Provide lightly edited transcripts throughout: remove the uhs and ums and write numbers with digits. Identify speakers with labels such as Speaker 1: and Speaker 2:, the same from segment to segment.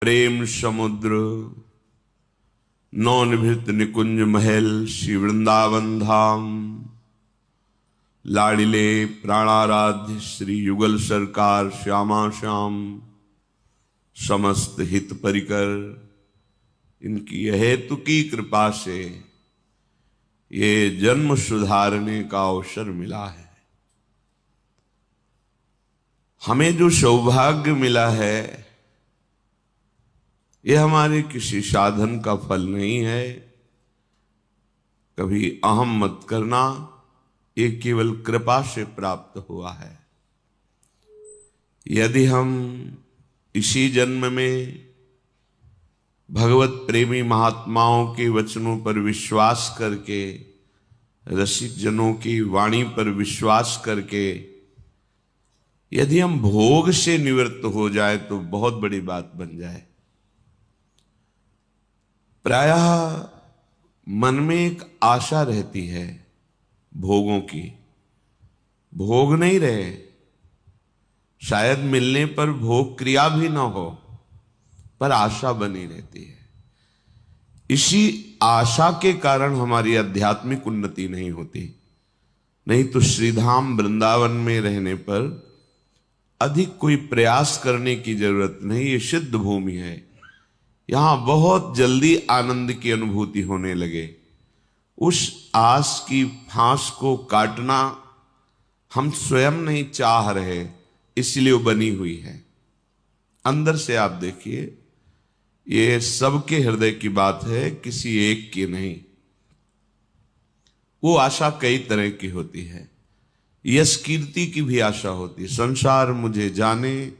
Speaker 1: प्रेम समुद्र नौनिभृत निकुंज महल श्री वृंदावन धाम लाडिले प्राणाराध्य श्री युगल सरकार श्यामा श्याम समस्त हित परिकर इनकी हेतु की कृपा से ये जन्म सुधारने का अवसर मिला है। हमें जो सौभाग्य मिला है यह हमारे किसी साधन का फल नहीं है। कभी अहम मत करना, ये केवल कृपा से प्राप्त हुआ है। यदि हम इसी जन्म में भगवत प्रेमी महात्माओं के वचनों पर विश्वास करके, रसिक जनों की वाणी पर विश्वास करके यदि हम भोग से निवृत्त हो जाए तो बहुत बड़ी बात बन जाए। प्रायः मन में एक आशा रहती है भोगों की, भोग नहीं रहे, शायद मिलने पर भोग क्रिया भी ना हो, पर आशा बनी रहती है। इसी आशा के कारण हमारी आध्यात्मिक उन्नति नहीं होती। नहीं तो श्रीधाम वृंदावन में रहने पर अधिक कोई प्रयास करने की जरूरत नहीं। ये सिद्ध भूमि है, यहां बहुत जल्दी आनंद की अनुभूति होने लगे। उस आस की फांस को काटना हम स्वयं नहीं चाह रहे, इसलिए वो बनी हुई है। अंदर से आप देखिए, ये सबके हृदय की बात है, किसी एक की नहीं। वो आशा कई तरह की होती है। यश कीर्ति की भी आशा होती है। संसार मुझे जाने,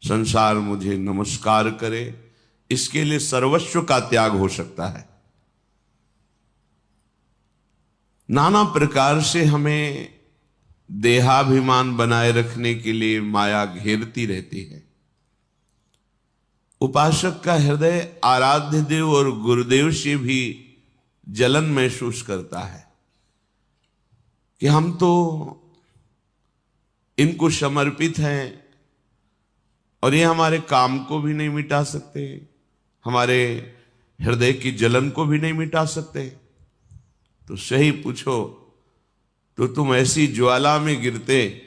Speaker 1: संसार मुझे नमस्कार करे, इसके लिए सर्वस्व का त्याग हो सकता है। नाना प्रकार से हमें देहाभिमान बनाए रखने के लिए माया घेरती रहती है। उपासक का हृदय आराध्य देव और गुरुदेव से भी जलन महसूस करता है कि हम तो इनको समर्पित हैं और ये हमारे काम को भी नहीं मिटा सकते, हमारे हृदय की जलन को भी नहीं मिटा सकते। तो सही पूछो तो तुम ऐसी ज्वाला में गिरते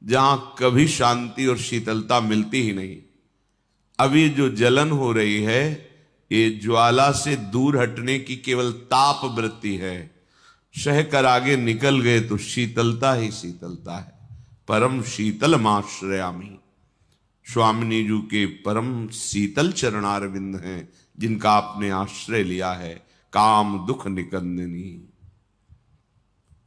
Speaker 1: जहां कभी शांति और शीतलता मिलती ही नहीं। अभी जो जलन हो रही है ये ज्वाला से दूर हटने की केवल ताप वृत्ति है। सहकर आगे निकल गए तो शीतलता ही शीतलता है। परम शीतलमाश्रयामि, स्वामिनी जी के परम शीतल चरणारविंद हैं जिनका आपने आश्रय लिया है। काम दुख निकंदनी,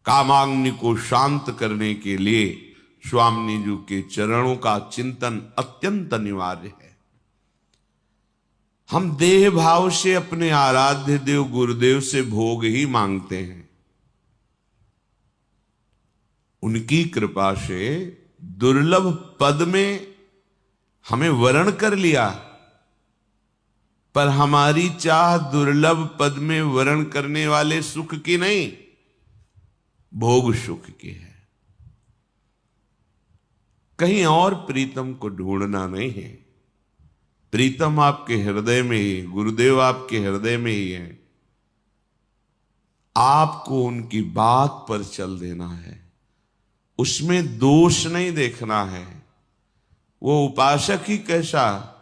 Speaker 1: कामाग्नि को शांत करने के लिए स्वामिनी जी के चरणों का चिंतन अत्यंत अनिवार्य है। हम देह भाव से अपने आराध्य देव गुरुदेव से भोग ही मांगते हैं। उनकी कृपा से दुर्लभ पद में हमें वरण कर लिया, पर हमारी चाह दुर्लभ पद में वरण करने वाले सुख की नहीं, भोग सुख की है। कहीं और प्रीतम को ढूंढना नहीं है। प्रीतम आपके हृदय में ही, गुरुदेव आपके हृदय में ही है। आपको उनकी बात पर चल देना है, उसमें दोष नहीं देखना है। वो उपासक ही कैसा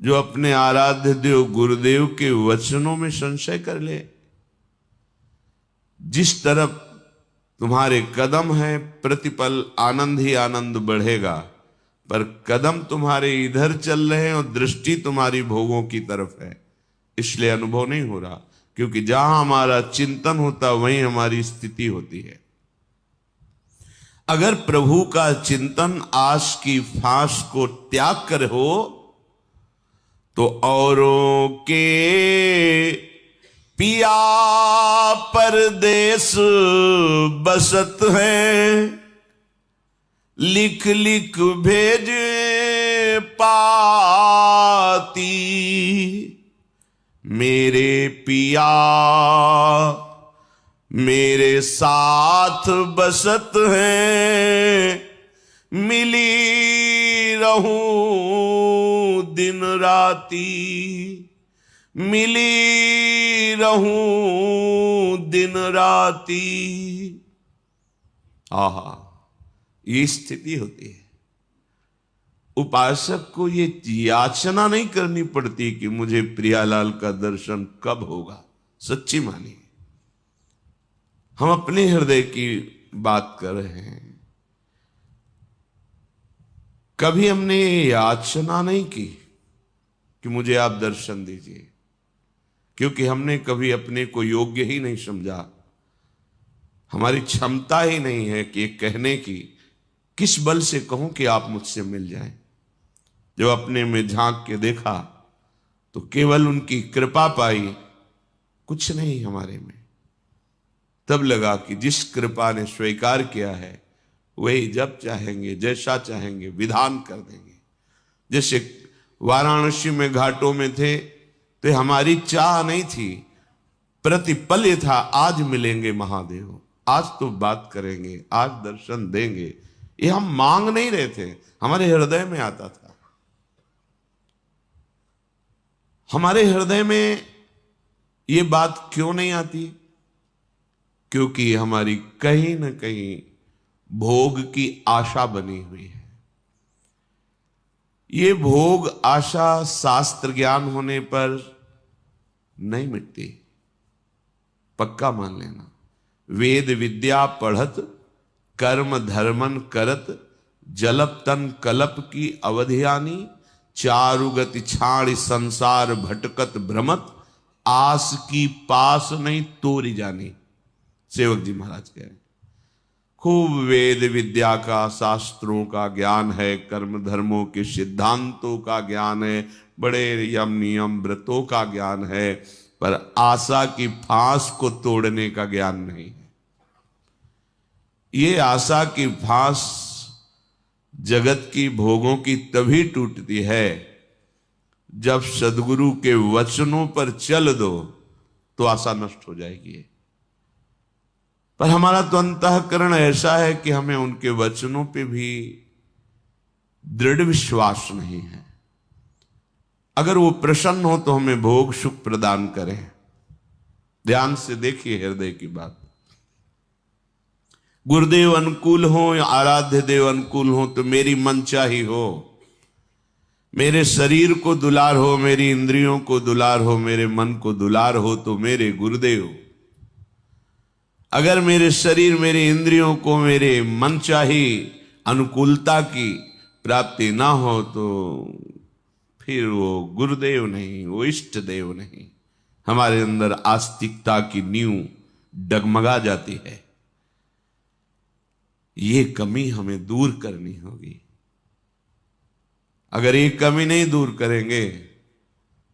Speaker 1: जो अपने आराध्य देव गुरुदेव के वचनों में संशय कर ले। जिस तरफ तुम्हारे कदम है प्रतिपल आनंद ही आनंद बढ़ेगा, पर कदम तुम्हारे इधर चल रहे हैं और दृष्टि तुम्हारी भोगों की तरफ है, इसलिए अनुभव नहीं हो रहा। क्योंकि जहां हमारा चिंतन होता वहीं हमारी स्थिति होती है। अगर प्रभु का चिंतन आस की फांस को त्याग कर हो तो औरों के पिया परदेस बसत है, लिख लिख भेजे पाती मेरे पिया मेरे साथ बसत है, मिली रहूं दिन राती, मिली रहूं दिन राती। आहा, ये स्थिति होती है। उपासक को ये याचना नहीं करनी पड़ती कि मुझे प्रियालाल का दर्शन कब होगा। सच्ची मानिए, हम अपने हृदय की बात कर रहे हैं। कभी हमने ये याचना नहीं की कि मुझे आप दर्शन दीजिए, क्योंकि हमने कभी अपने को योग्य ही नहीं समझा। हमारी क्षमता ही नहीं है कि कहने की, किस बल से कहूं कि आप मुझसे मिल जाएं। जब अपने में झांक के देखा तो केवल उनकी कृपा पाई, कुछ नहीं हमारे में। तब लगा कि जिस कृपा ने स्वीकार किया है वही जब चाहेंगे, जैसा चाहेंगे विधान कर देंगे। जैसे वाराणसी में घाटों में थे तो हमारी चाह नहीं थी, प्रतिपल ये था आज मिलेंगे महादेव, आज तो बात करेंगे, आज दर्शन देंगे। ये हम मांग नहीं रहे थे, हमारे हृदय में आता था। हमारे हृदय में ये बात क्यों नहीं आती? क्योंकि हमारी कहीं ना कहीं भोग की आशा बनी हुई है। ये भोग आशा शास्त्र ज्ञान होने पर नहीं मिटती, पक्का मान लेना। वेद विद्या पढ़त, कर्म धर्मन करत, जलप तन कलप की अवधियानी, चारुगति छाड़ संसार भटकत भ्रमत, आस की पास नहीं तोरी जानी। सेवक जी महाराज कह रहे हैं, खूब वेद विद्या का, शास्त्रों का ज्ञान है, कर्म धर्मों के सिद्धांतों का ज्ञान है, बड़े यम नियम व्रतों का ज्ञान है, पर आशा की फांस को तोड़ने का ज्ञान नहीं है। ये आशा की फांस जगत की भोगों की तभी टूटती है जब सदगुरु के वचनों पर चल दो तो आशा नष्ट हो जाएगी। पर हमारा तो अंतःकरण ऐसा है कि हमें उनके वचनों पे भी दृढ़ विश्वास नहीं है। अगर वो प्रसन्न हो तो हमें भोग सुख प्रदान करें। ध्यान से देखिए हृदय की बात। गुरुदेव अनुकूल हो या आराध्य देव अनुकूल हो तो मेरी मनचाही हो, मेरे शरीर को दुलार हो, मेरी इंद्रियों को दुलार हो, मेरे मन को दुलार हो तो मेरे गुरुदेव। अगर मेरे शरीर मेरे इंद्रियों को मेरे मनचाही अनुकूलता की प्राप्ति ना हो तो फिर वो गुरुदेव नहीं, वो इष्ट देव नहीं। हमारे अंदर आस्तिकता की नींव डगमगा जाती है। ये कमी हमें दूर करनी होगी। अगर ये कमी नहीं दूर करेंगे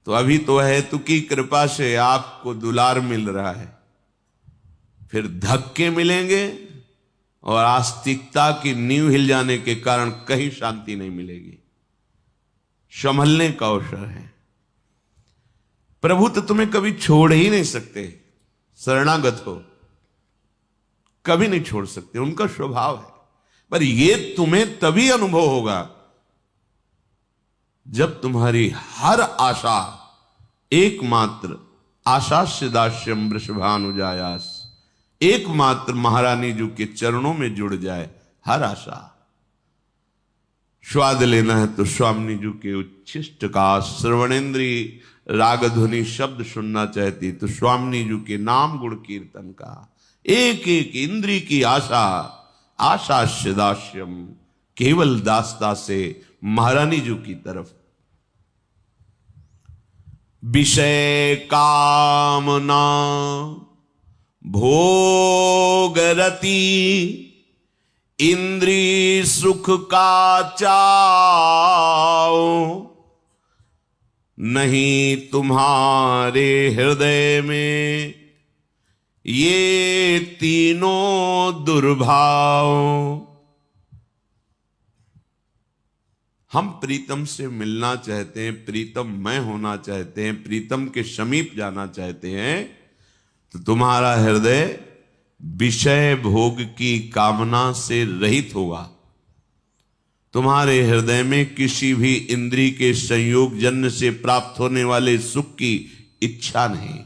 Speaker 1: तो अभी तो हेतु की कृपा से आपको दुलार मिल रहा है, फिर धक्के मिलेंगे और आस्तिकता की नींव हिल जाने के कारण कहीं शांति नहीं मिलेगी। संभलने का अवसर है। प्रभु तो तुम्हें कभी छोड़ ही नहीं सकते, शरणागत हो कभी नहीं छोड़ सकते, उनका स्वभाव है। पर यह तुम्हें तभी अनुभव होगा जब तुम्हारी हर आशा एकमात्र आशास्य दास्यम वृषभानुजायास, एकमात्र महारानी जी के चरणों में जुड़ जाए। हर आशा, स्वाद लेना है तो स्वामिनी जी के उच्छिष्ट का, श्रवणेन्द्री राग ध्वनि शब्द सुनना चाहती तो स्वामिनी जी के नाम गुण कीर्तन का। एक एक इंद्री की आशा, आशास्य दास्यम, केवल दासता से महारानी जी की तरफ। विषय कामना भोगरती, इंद्री सुख का चाओ, नहीं तुम्हारे हृदय में ये तीनों दुर्भाव। हम प्रीतम से मिलना चाहते हैं, प्रीतम मैं होना चाहते हैं, प्रीतम के समीप जाना चाहते हैं, तो तुम्हारा हृदय विषय भोग की कामना से रहित होगा। तुम्हारे हृदय में किसी भी इंद्रिय के संयोग जन्य से प्राप्त होने वाले सुख की इच्छा नहीं।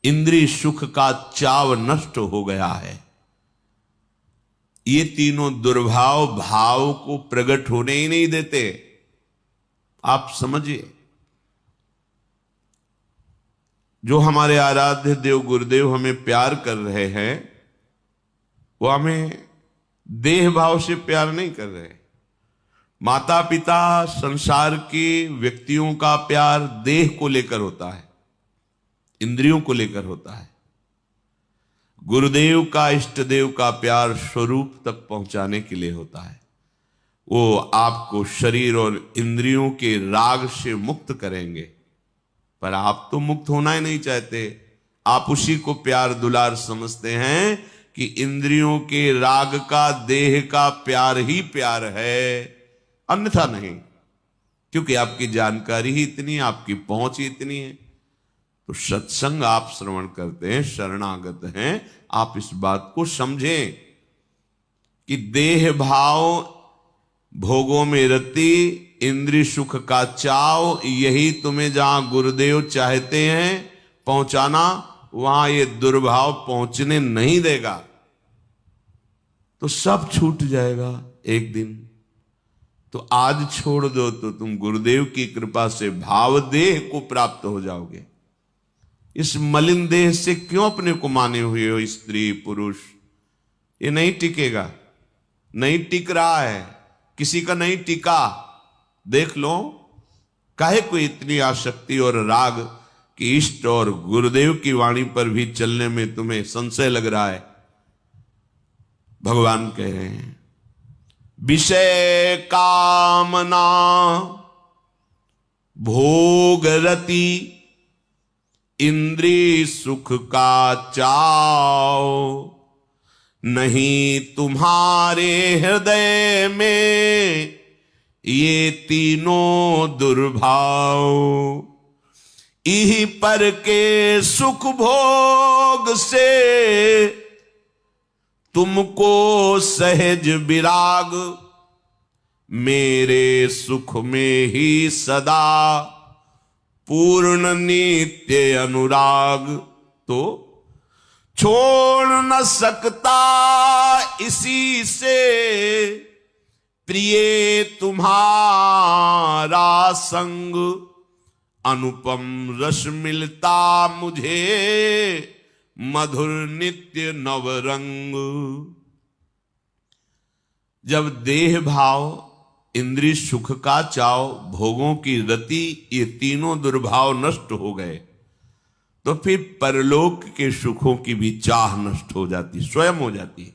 Speaker 1: इंद्रिय सुख का चाव नष्ट हो गया है। ये तीनों दुर्भाव भाव को प्रकट होने ही नहीं देते। आप समझिए, जो हमारे आराध्य देव गुरुदेव हमें प्यार कर रहे हैं, वो हमें देह भाव से प्यार नहीं कर रहे। माता पिता संसार के व्यक्तियों का प्यार देह को लेकर होता है, इंद्रियों को लेकर होता है। गुरुदेव का, इष्ट देव का प्यार स्वरूप तक पहुंचाने के लिए होता है। वो आपको शरीर और इंद्रियों के राग से मुक्त करेंगे, पर आप तो मुक्त होना ही नहीं चाहते। आप उसी को प्यार दुलार समझते हैं कि इंद्रियों के राग का देह का प्यार ही प्यार है, अन्यथा नहीं। क्योंकि आपकी जानकारी ही इतनी, आपकी पहुंच ही इतनी है। तो सत्संग आप श्रवण करते हैं, शरणागत हैं, आप इस बात को समझें कि देह भाव, भोगों में रति, इंद्रिय सुख का चाव, यही तुम्हें जहां गुरुदेव चाहते हैं पहुंचाना, वहां ये दुर्भाव पहुंचने नहीं देगा। तो सब छूट जाएगा एक दिन। तो आज छोड़ दो तो तुम गुरुदेव की कृपा से भाव देह को प्राप्त हो जाओगे। इस मलिन देह से क्यों अपने को माने हुए हो स्त्री पुरुष? ये नहीं टिकेगा, नहीं टिक रहा है, किसी का नहीं टिका। देख लो, काहे को इतनी आसक्ति और राग कि इष्ट और गुरुदेव की वाणी पर भी चलने में तुम्हें संशय लग रहा है। भगवान कह रहे हैं, विषय कामना भोग रति इंद्रिय सुख का चाव, नहीं तुम्हारे हृदय में ये तीनों दुर्भाव। इही पर के सुख भोग से तुमको सहज विराग, मेरे सुख में ही सदा पूर्ण नित्य अनुराग। तो छोड़ न सकता इसी से प्रिय तुम्हारा संग, अनुपम रस मिलता मुझे मधुर नित्य नवरंग। जब देह भाव, इंद्रिय सुख का चाव, भोगों की रति, ये तीनों दुर्भाव नष्ट हो गए, तो फिर परलोक के सुखों की भी चाह नष्ट हो जाती, स्वयं हो जाती।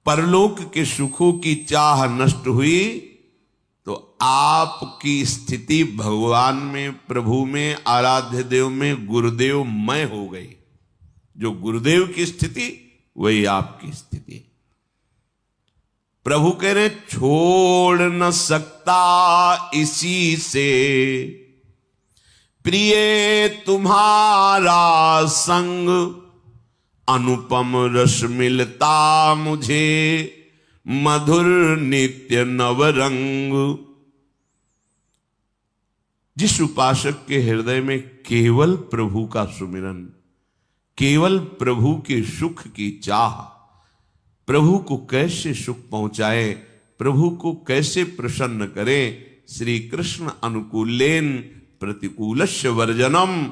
Speaker 1: परलोक के सुखों की चाह नष्ट हुई तो आपकी स्थिति भगवान में, प्रभु में, आराध्य देव में, गुरुदेव मय हो गई। जो गुरुदेव की स्थिति वही आपकी स्थिति। प्रभु कह रहे, छोड़ न सकता इसी से प्रिय तुम्हारा संग, अनुपम रस मिलता मुझे मधुर नित्य नवरंग। जिस उपासक के हृदय में केवल प्रभु का सुमिरन, केवल प्रभु के सुख की चाह, प्रभु को कैसे सुख पहुंचाए, प्रभु को कैसे प्रसन्न करे, श्री कृष्ण अनुकूलेन प्रतिकूलस्य वर्जनम।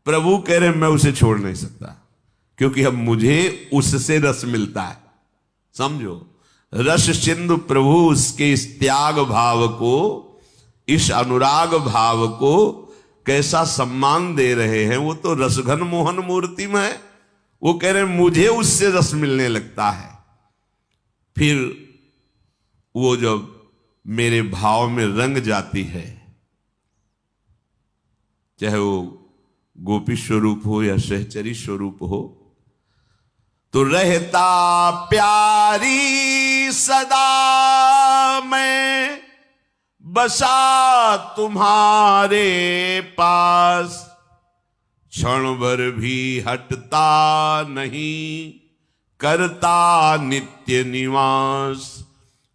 Speaker 1: प्रभु कह रहे मैं उसे छोड़ नहीं सकता, क्योंकि अब मुझे उससे रस मिलता है। समझो, रस सिंधु प्रभु उसके इस त्याग भाव को, इस अनुराग भाव को कैसा सम्मान दे रहे हैं। वो तो रसघन मोहन मूर्ति में है। वो कह रहे हैं मुझे उससे रस मिलने लगता है। फिर वो जब मेरे भाव में रंग जाती है, चाहे वो गोपी स्वरूप हो या सहचरी स्वरूप हो, तो रहता प्यारी सदा मैं बसा तुम्हारे पास, क्षण भर भी हटता नहीं करता नित्य निवास।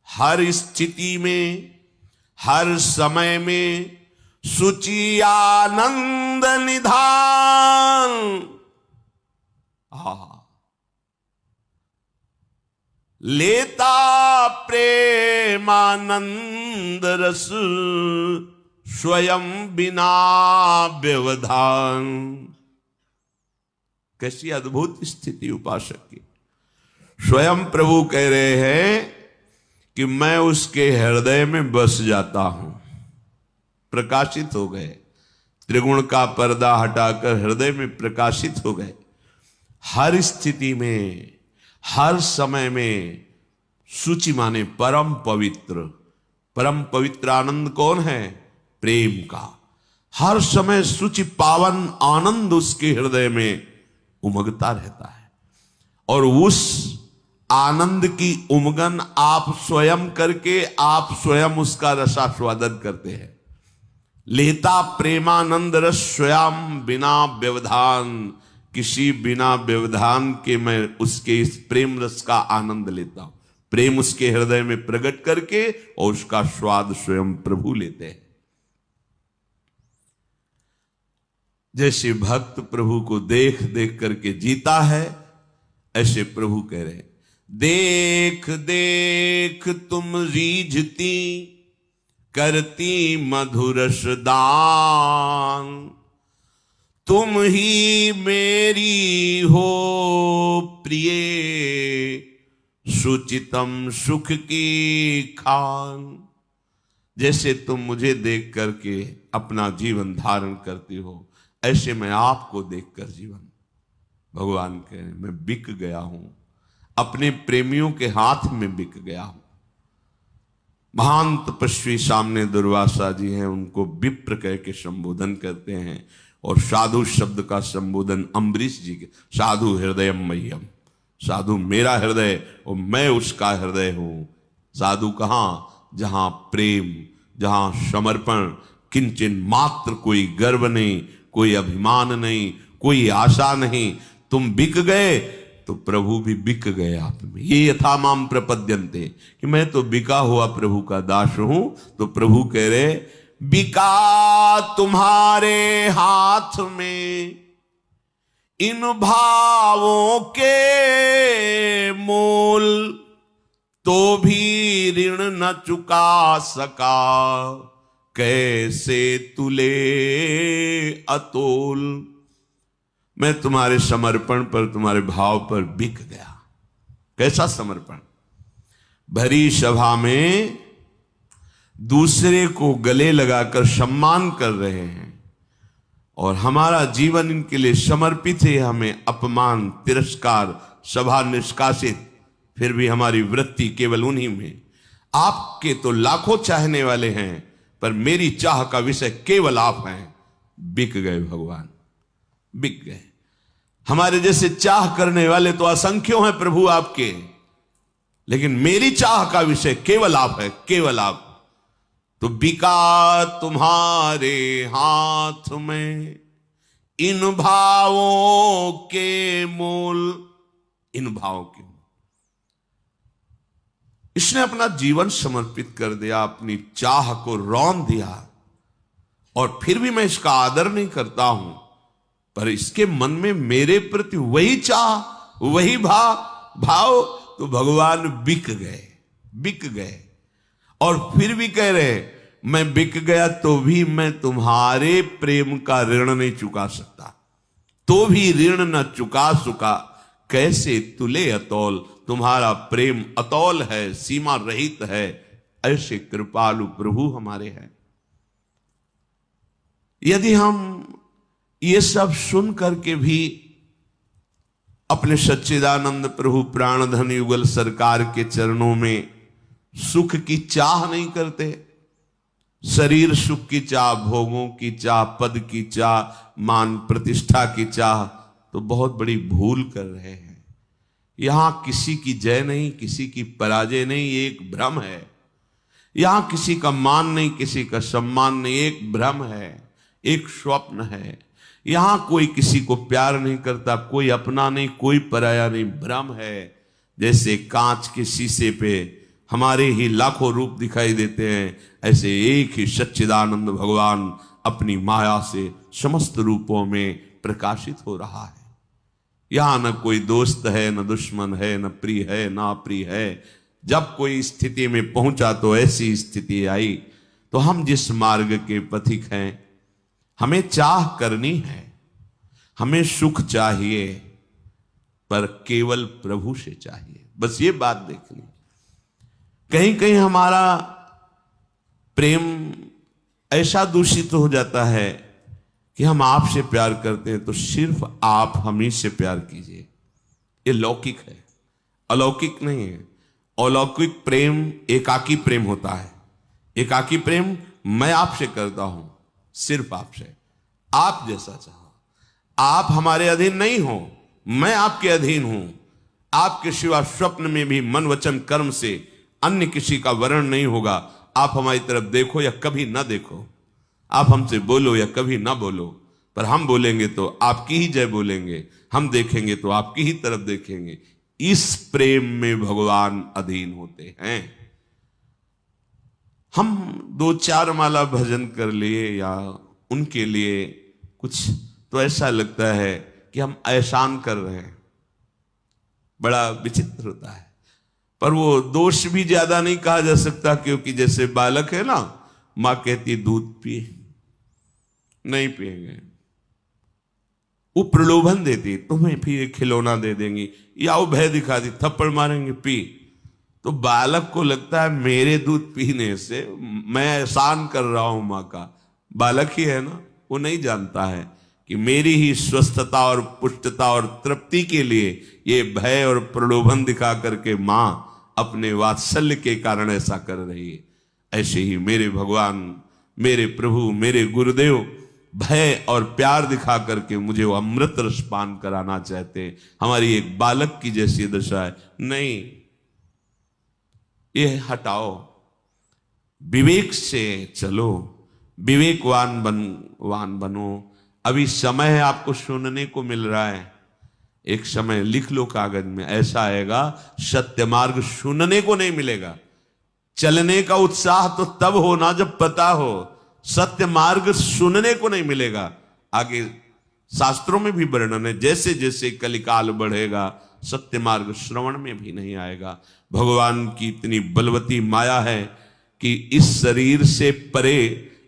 Speaker 1: हर स्थिति में, हर समय में सुचि आनंद निधान। लेता प्रेमानंद रस, स्वयं बिना व्यवधान। कैसी अद्भुत स्थिति उपासक की। स्वयं प्रभु कह रहे हैं कि मैं उसके हृदय में बस जाता हूं। प्रकाशित हो गए, त्रिगुण का पर्दा हटाकर हृदय में प्रकाशित हो गए। हर स्थिति में, हर समय में सूचि माने परम पवित्र। परम पवित्र आनंद कौन है? प्रेम का। हर समय सूचि पावन आनंद उसके हृदय में उमगता रहता है। और उस आनंद की उमगन आप स्वयं करके, आप स्वयं उसका रसास्वादन करते हैं। लेता प्रेमानंद रस स्वयं बिना व्यवधान। किसी बिना व्यवधान के मैं उसके इस प्रेम रस का आनंद लेता हूं। प्रेम उसके हृदय में प्रकट करके और उसका स्वाद स्वयं प्रभु लेते हैं। जैसे भक्त प्रभु को देख देख करके जीता है, ऐसे प्रभु कह रहे हैं, देख देख तुम रीझती करती मधुरस दान। तुम ही मेरी हो प्रिय, सुचितम सुख की खान। जैसे तुम मुझे देख करके अपना जीवन धारण करती हो, ऐसे मैं आपको देखकर जीवन। भगवान कह रहे मैं बिक गया हूं, अपने प्रेमियों के हाथ में बिक गया हूं। महान तपस्वी सामने दुर्वासा जी हैं, उनको विप्र कह के संबोधन करते हैं। और साधु शब्द का संबोधन अम्बरीश जी के, साधु हृदयम मह्यम। साधु मेरा हृदय और मैं उसका हृदय हूं। साधु कहां? जहां प्रेम, जहां समर्पण, किंचन मात्र कोई गर्व नहीं, कोई अभिमान नहीं, कोई आशा नहीं। तुम बिक गए तो प्रभु भी बिक गए आप में। ये यथा माम प्रपद्यन्ते, कि मैं तो बिका हुआ प्रभु का दास हूं। तो प्रभु कह रहे बिका तुम्हारे हाथ में, इन भावों के मोल तो भी ऋण न चुका सका, कैसे तुले अतोल। मैं तुम्हारे समर्पण पर, तुम्हारे भाव पर बिक गया। कैसा समर्पण? भरी सभा में दूसरे को गले लगाकर सम्मान कर रहे हैं और हमारा जीवन इनके लिए समर्पित है। हमें अपमान, तिरस्कार, सभा निष्कासित, फिर भी हमारी वृत्ति केवल उन्हीं में। आपके तो लाखों चाहने वाले हैं, पर मेरी चाह का विषय केवल आप हैं। बिक गए भगवान, बिक गए। हमारे जैसे चाह करने वाले तो असंख्यों हैं प्रभु आपके, लेकिन मेरी चाह का विषय केवल आप है, केवल आप। तो बिका तुम्हारे हाथ में, इन भावों के मोल, इन भावों के मोल। इसने अपना जीवन समर्पित कर दिया, अपनी चाह को रौंद दिया। और फिर भी मैं इसका आदर नहीं करता हूं, पर इसके मन में मेरे प्रति वही चाह, वही भाव। तो भगवान बिक गए, बिक गए। और फिर भी कह रहे मैं बिक गया तो भी मैं तुम्हारे प्रेम का ऋण नहीं चुका सकता, तो भी ऋण न चुका सका, कैसे तुले अतौल। तुम्हारा प्रेम अतौल है, सीमा रहित है। ऐसे कृपालु प्रभु हमारे हैं। यदि हम ये सब सुन करके भी अपने सच्चिदानंद प्रभु प्राणधन युगल सरकार के चरणों में सुख की चाह नहीं करते, शरीर सुख की चाह, भोगों की चाह, पद की चाह, मान प्रतिष्ठा की चाह, तो बहुत बड़ी भूल कर रहे हैं। यहां किसी की जय नहीं, किसी की पराजय नहीं, ये एक भ्रम है। यहां किसी का मान नहीं, किसी का सम्मान नहीं, एक भ्रम है, एक स्वप्न है। यहां कोई किसी को प्यार नहीं करता, कोई अपना नहीं, कोई पराया नहीं, भ्रम है। जैसे कांच के शीशे पे हमारे ही लाखों रूप दिखाई देते हैं, ऐसे एक ही सच्चिदानंद भगवान अपनी माया से समस्त रूपों में प्रकाशित हो रहा है। यहां न कोई दोस्त है, न दुश्मन है, न प्रिय है, न अप्रिय है। जब कोई स्थिति में पहुंचा तो ऐसी स्थिति आई, तो हम जिस मार्ग के पथिक हैं, हमें चाह करनी है, हमें सुख चाहिए, पर केवल प्रभु से चाहिए। बस ये बात देखनी। कहीं कहीं हमारा प्रेम ऐसा दूषित हो जाता है कि हम आपसे प्यार करते हैं तो सिर्फ आप हम ही से प्यार कीजिए। ये लौकिक है, अलौकिक नहीं है। अलौकिक प्रेम एकाकी प्रेम होता है। एकाकी प्रेम मैं आपसे करता हूं, सिर्फ आपसे, आप जैसा चाहो। आप हमारे अधीन नहीं हो, मैं आपके अधीन हूं। आपके सिवा स्वप्न में भी मन वचन कर्म से अन्य किसी का वर्ण नहीं होगा। आप हमारी तरफ देखो या कभी ना देखो, आप हमसे बोलो या कभी ना बोलो, पर हम बोलेंगे तो आपकी ही जय बोलेंगे, हम देखेंगे तो आपकी ही तरफ देखेंगे। इस प्रेम में भगवान अधीन होते हैं। हम 2-4 माला भजन कर लिए या उनके लिए कुछ, तो ऐसा लगता है कि हम एहसान कर रहे हैं। बड़ा विचित्र होता है। पर वो दोष भी ज्यादा नहीं कहा जा सकता, क्योंकि जैसे बालक है ना, मां कहती दूध पिए, नहीं पिएंगे। वो प्रलोभन देती, तुम्हें फिर खिलौना दे देंगी, या वो भय दिखाती, थप्पड़ मारेंगे, पी। तो बालक को लगता है मेरे दूध पीने से मैं एहसान कर रहा हूं मां का। बालक ही है ना, वो नहीं जानता है कि मेरी ही स्वस्थता और पुष्टता और तृप्ति के लिए ये भय और प्रलोभन दिखा करके मां अपने वात्सल्य के कारण ऐसा कर रही है। ऐसे ही मेरे भगवान, मेरे प्रभु, मेरे गुरुदेव भय और प्यार दिखा करके मुझे वो अमृत रस पान कराना चाहते हैं। हमारी एक बालक की जैसी दशा है। नहीं, ये हटाओ, विवेक से चलो, विवेकवान बनो। अभी समय है, आपको सुनने को मिल रहा है। एक समय लिख लो कागज में, ऐसा आएगा सत्य मार्ग सुनने को नहीं मिलेगा। चलने का उत्साह तो तब होना जब पता हो, सत्य मार्ग सुनने को नहीं मिलेगा। आगे शास्त्रों में भी वर्णन है, जैसे जैसे कलिकाल बढ़ेगा सत्य मार्ग श्रवण में भी नहीं आएगा। भगवान की इतनी बलवती माया है कि इस शरीर से परे,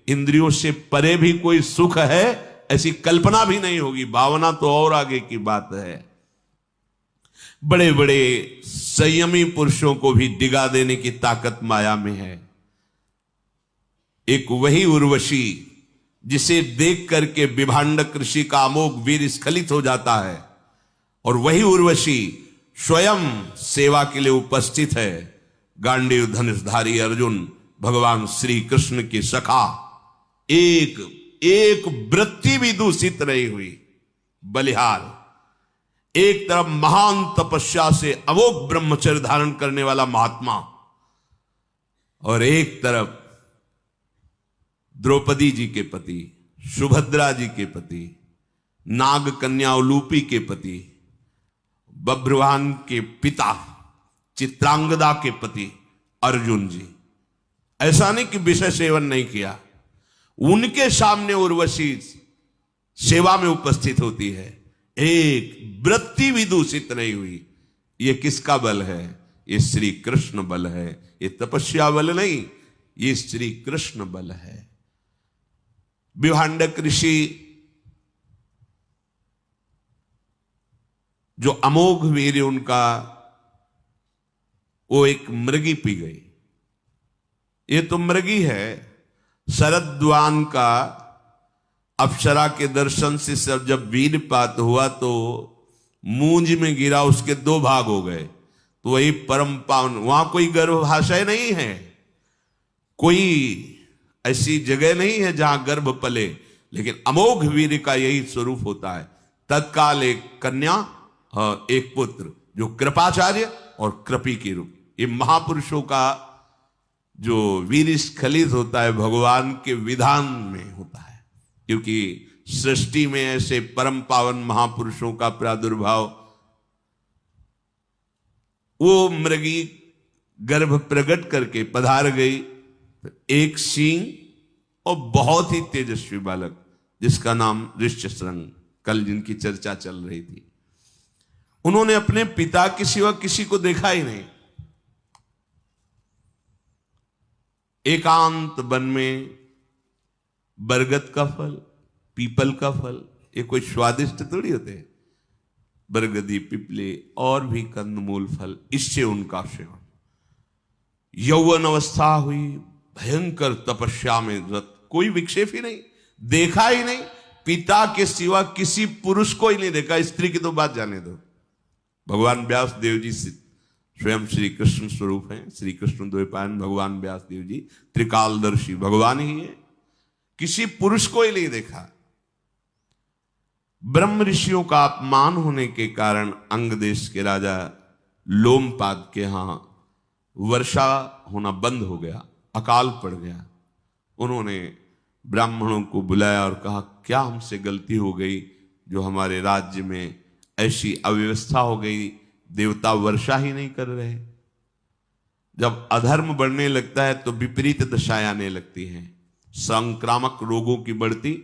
Speaker 1: इंद्रियों से परे भी कोई सुख है, ऐसी कल्पना भी नहीं होगी। भावना तो और आगे की बात है। बड़े बड़े संयमी पुरुषों को भी डिगा देने की ताकत माया में है। एक वही उर्वशी जिसे देख करके विभांडक ऋषि का अमोघ वीर स्खलित हो जाता है, और वही उर्वशी स्वयं सेवा के लिए उपस्थित है। गांडीव धनुषधारी अर्जुन भगवान श्री कृष्ण की सखा, एक वृत्ति भी दूषित नहीं हुई, बलिहार। एक तरफ महान तपस्या से अमोघ ब्रह्मचर्य धारण करने वाला महात्मा, और एक तरफ द्रौपदी जी के पति, सुभद्रा जी के पति, नाग कन्या उलूपी के पति, बभ्रुवाहन के पिता, चित्रांगदा के पति अर्जुन जी। ऐसा नहीं कि विषय सेवन नहीं किया, उनके सामने उर्वशी सेवा में उपस्थित होती है, एक वृत्ति भी दूषित नहीं हुई। ये किसका बल है? ये श्री कृष्ण बल है। ये तपस्या बल नहीं, ये श्री कृष्ण बल है। विभांडक ऋषि जो अमोघ वीर उनका, वो एक मृगी पी गई। ये तो मृगी है। शरद्वान का अप्सरा के दर्शन से सब जब वीरपात हुआ तो मूंज में गिरा, उसके 2 भाग हो गए। तो वही परम पावन, वहां कोई गर्भाशय नहीं है, कोई ऐसी जगह नहीं है जहां गर्भ पले, लेकिन अमोघ वीर का यही स्वरूप होता है। तत्काल एक कन्या और एक पुत्र, जो कृपाचार्य और कृपी के रूप, ये महापुरुषों का जो वीर स्खलित होता है भगवान के विधान में होता है। क्योंकि सृष्टि में ऐसे परम पावन महापुरुषों का प्रादुर्भाव वो मृगी गर्भ प्रकट करके पधार गई। एक सींग और बहुत ही तेजस्वी बालक जिसका नाम ऋष्यशृंग, कल जिनकी चर्चा चल रही थी, उन्होंने अपने पिता के सिवा किसी को देखा ही नहीं। एकांत वन में बरगद का फल, पीपल का फल, ये कोई स्वादिष्ट थोड़ी होते, बरगदी, पिपले और भी कंदमूल फल, इससे उनका सेवन। यौवन अवस्था हुई, भयंकर तपस्या में रत, कोई विक्षेप ही नहीं, देखा ही नहीं, पिता के सिवा किसी पुरुष को ही नहीं देखा। स्त्री की तो बात जाने दो, भगवान व्यास देव जी स्वयं श्री कृष्ण स्वरूप हैं, श्री कृष्ण द्वैपायन भगवान व्यास देव जी त्रिकालदर्शी भगवान ही है, किसी पुरुष को ही नहीं देखा। ब्रह्म ऋषियों का अपमान होने के कारण अंग देश के राजा लोमपाद के यहां वर्षा होना बंद हो गया, अकाल पड़ गया। उन्होंने ब्राह्मणों को बुलाया और कहा, क्या हमसे गलती हो गई जो हमारे राज्य में ऐसी अव्यवस्था हो गई, देवता वर्षा ही नहीं कर रहे। जब अधर्म बढ़ने लगता है तो विपरीत दशाएं आने लगती हैं, संक्रामक रोगों की बढ़ती।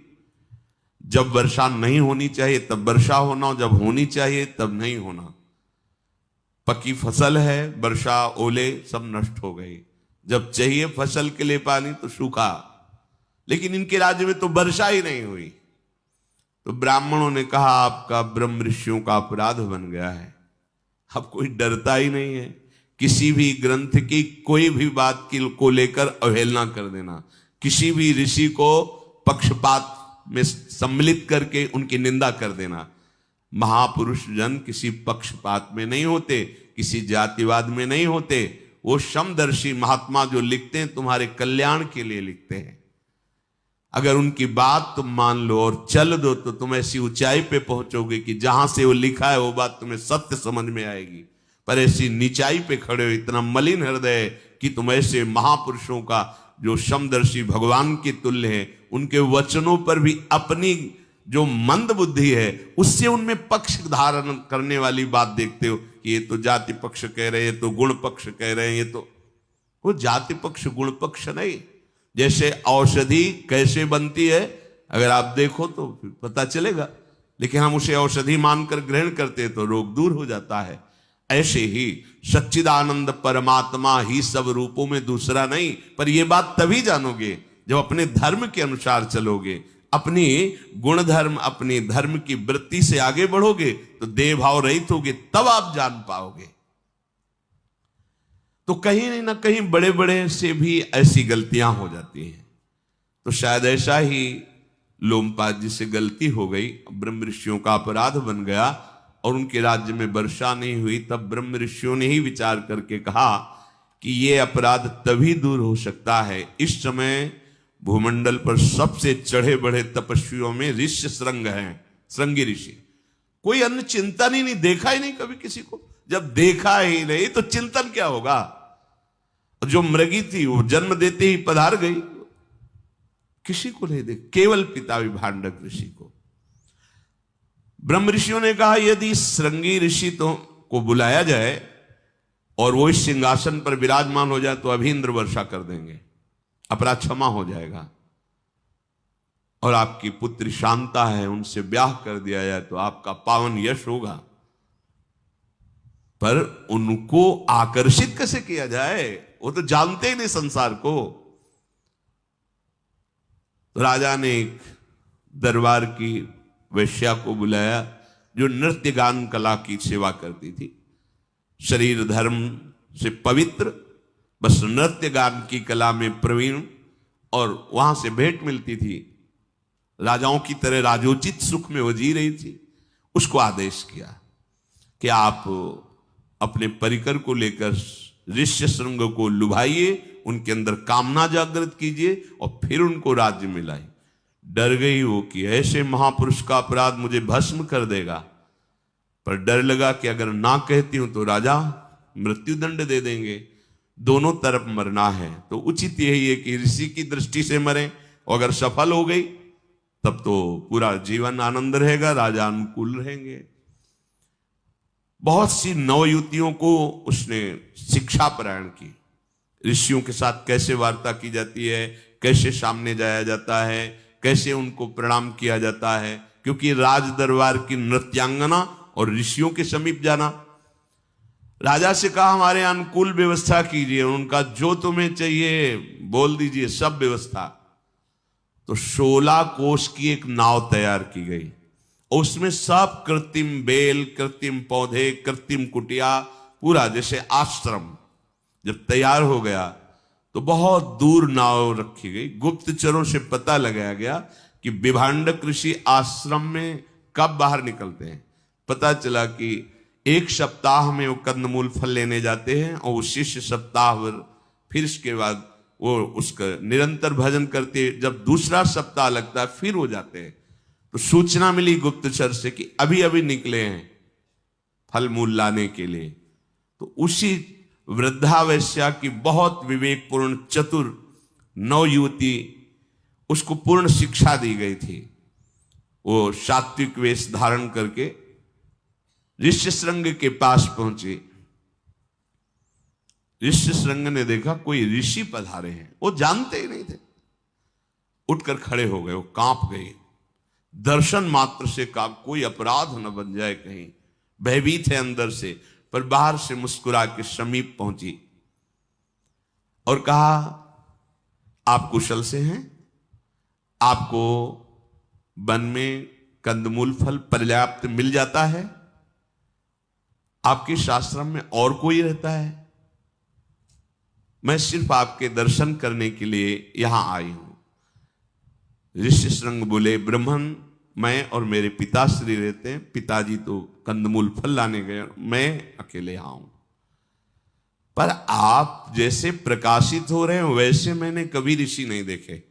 Speaker 1: जब वर्षा नहीं होनी चाहिए तब वर्षा होना, जब होनी चाहिए तब नहीं होना। पकी फसल है, वर्षा, ओले सब नष्ट हो गई। जब चाहिए फसल के लिए पानी तो सूखा, लेकिन इनके राज्य में तो वर्षा ही नहीं हुई। तो ब्राह्मणों ने कहा, आपका ब्रह्म ऋषियों का अपराध बन गया है, अब कोई डरता ही नहीं है। किसी भी ग्रंथ की कोई भी बात को लेकर अवहेलना कर देना, किसी भी ऋषि को पक्षपात में सम्मिलित करके उनकी निंदा कर देना। महापुरुष जन किसी पक्षपात में नहीं होते, किसी जातिवाद में नहीं होते। वो समदर्शी महात्मा जो लिखते हैं तुम्हारे कल्याण के लिए लिखते हैं। अगर उनकी बात तुम मान लो और चल दो तो तुम ऐसी ऊंचाई पे पहुंचोगे कि जहां से वो लिखा है वो बात तुम्हें सत्य समझ में आएगी। पर ऐसी नीचाई पे खड़े हो, इतना मलिन हृदय कि तुम ऐसे महापुरुषों का जो समदर्शी भगवान के तुल्य है, उनके वचनों पर भी अपनी जो मंद बुद्धि है उससे उनमें पक्ष धारण करने वाली बात देखते हो कि ये तो जाति पक्ष कह रहे हैं, ये तो गुण पक्ष कह रहे हैं। ये तो वो जाति पक्ष गुण पक्ष नहीं। जैसे औषधि कैसे बनती है अगर आप देखो तो फिर पता चलेगा, लेकिन हम उसे औषधि मानकर ग्रहण करते हैं तो रोग दूर हो जाता है। ऐसे ही सच्चिदानंद परमात्मा ही सब रूपों में दूसरा नहीं। पर यह बात तभी जानोगे जब अपने धर्म के अनुसार चलोगे, अपनी गुण धर्म, अपनी धर्म की वृत्ति से आगे बढ़ोगे तो देह भाव रहित होगे, तब आप जान पाओगे। तो कहीं ना कहीं बड़े बड़े से भी ऐसी गलतियां हो जाती हैं। तो शायद ऐसा ही लोमपाद जी से गलती हो गई, ब्रह्म ऋषियों का अपराध बन गया और उनके राज्य में वर्षा नहीं हुई। तब ब्रह्म ऋषियों ने ही विचार करके कहा कि ये अपराध तभी दूर हो सकता है, इस समय भूमंडल पर सबसे चढ़े बढ़े तपस्वियों में ऋष्यशृंग हैं, श्रृंगी ऋषि। कोई अन्य चिंतन ही नहीं, देखा ही नहीं कभी किसी को। जब देखा ही नहीं तो चिंतन क्या होगा। जो मृगी थी वो जन्म देते ही पधार गई, किसी को नहीं देख, केवल पिता विभांडक ऋषि को। ब्रह्म ऋषियों ने कहा यदि श्रृंगी ऋषि को बुलाया जाए और वो इस सिंहासन पर विराजमान हो जाए तो अभी इंद्र वर्षा कर देंगे, अपराध क्षमा हो जाएगा। और आपकी पुत्री शांता है, उनसे ब्याह कर दिया जाए तो आपका पावन यश होगा। पर उनको आकर्षित कैसे किया जाए, वो तो जानते ही नहीं संसार को। तो राजा ने एक दरबार की वैश्या को बुलाया जो नृत्य गान कला की सेवा करती थी, शरीर धर्म से पवित्र, बस नृत्य गान की कला में प्रवीण, और वहां से भेंट मिलती थी। राजाओं की तरह राजोचित सुख में वो जी रही थी। उसको आदेश किया कि आप अपने परिकर को लेकर ऋष्यशृंग को लुभाइए, उनके अंदर कामना जागृत कीजिए और फिर उनको राज्य में लाइए। डर गई वो कि ऐसे महापुरुष का अपराध मुझे भस्म कर देगा, पर डर लगा कि अगर ना कहती हूं तो राजा मृत्युदंड दे देंगे, दोनों तरफ मरना है, तो उचित यही है कि ऋषि की दृष्टि से मरें। और अगर सफल हो गई तब तो पूरा जीवन आनंद रहेगा, राजा अनुकूल रहेंगे। बहुत सी नवयुवतियों को उसने शिक्षा प्रदान की। ऋषियों के साथ कैसे वार्ता की जाती है, कैसे सामने जाया जाता है, कैसे उनको प्रणाम किया जाता है, क्योंकि राज दरबार की नृत्यांगना और ऋषियों के समीप जाना। राजा से कहा हमारे अनुकूल व्यवस्था कीजिए, उनका जो तुम्हें चाहिए बोल दीजिए, सब व्यवस्था। तो 16 कोस की एक नाव तैयार की गई, उसमें सब कृत्रिम बेल, कृत्रिम पौधे, कृत्रिम कुटिया, पूरा जैसे आश्रम। जब तैयार हो गया तो बहुत दूर नाव रखी गई। गुप्तचरों से पता लगाया गया कि विभांडक ऋषि आश्रम में कब बाहर निकलते हैं। पता चला कि एक सप्ताह में वो कंदमूल फल लेने जाते हैं और उसी सप्ताह भर फिर इसके बाद वो उसका निरंतर भजन करते। जब दूसरा सप्ताह लगता है फिर वो जाते हैं। तो सूचना मिली गुप्तचर से कि अभी अभी निकले हैं फल मूल लाने के लिए। तो उसी वृद्धावस्था की बहुत विवेकपूर्ण चतुर नवयुवती, उसको पूर्ण शिक्षा दी गई थी। वो सात्विक वेश धारण करके ऋष्यशृंग के पास पहुंची। ऋष्यशृंग ने देखा कोई ऋषि पधारे हैं, वो जानते ही नहीं थे। उठकर खड़े हो गए, वो कांप गए। दर्शन मात्र से का कोई अपराध न बन जाए कहीं, भयभीत है अंदर से, पर बाहर से मुस्कुरा के समीप पहुंची और कहा आप कुशल से हैं? आपको वन में कंदमूल फल पर्याप्त मिल जाता है? आपके इस आश्रम में और कोई रहता है? मैं सिर्फ आपके दर्शन करने के लिए यहां आई हूं। ऋष्यशृंग बोले ब्राह्मण, मैं और मेरे पिताश्री रहते हैं, पिताजी तो कंदमूल फल लाने गए, मैं अकेले यहां हूं। पर आप जैसे प्रकाशित हो रहे हैं वैसे मैंने कभी ऋषि नहीं देखे।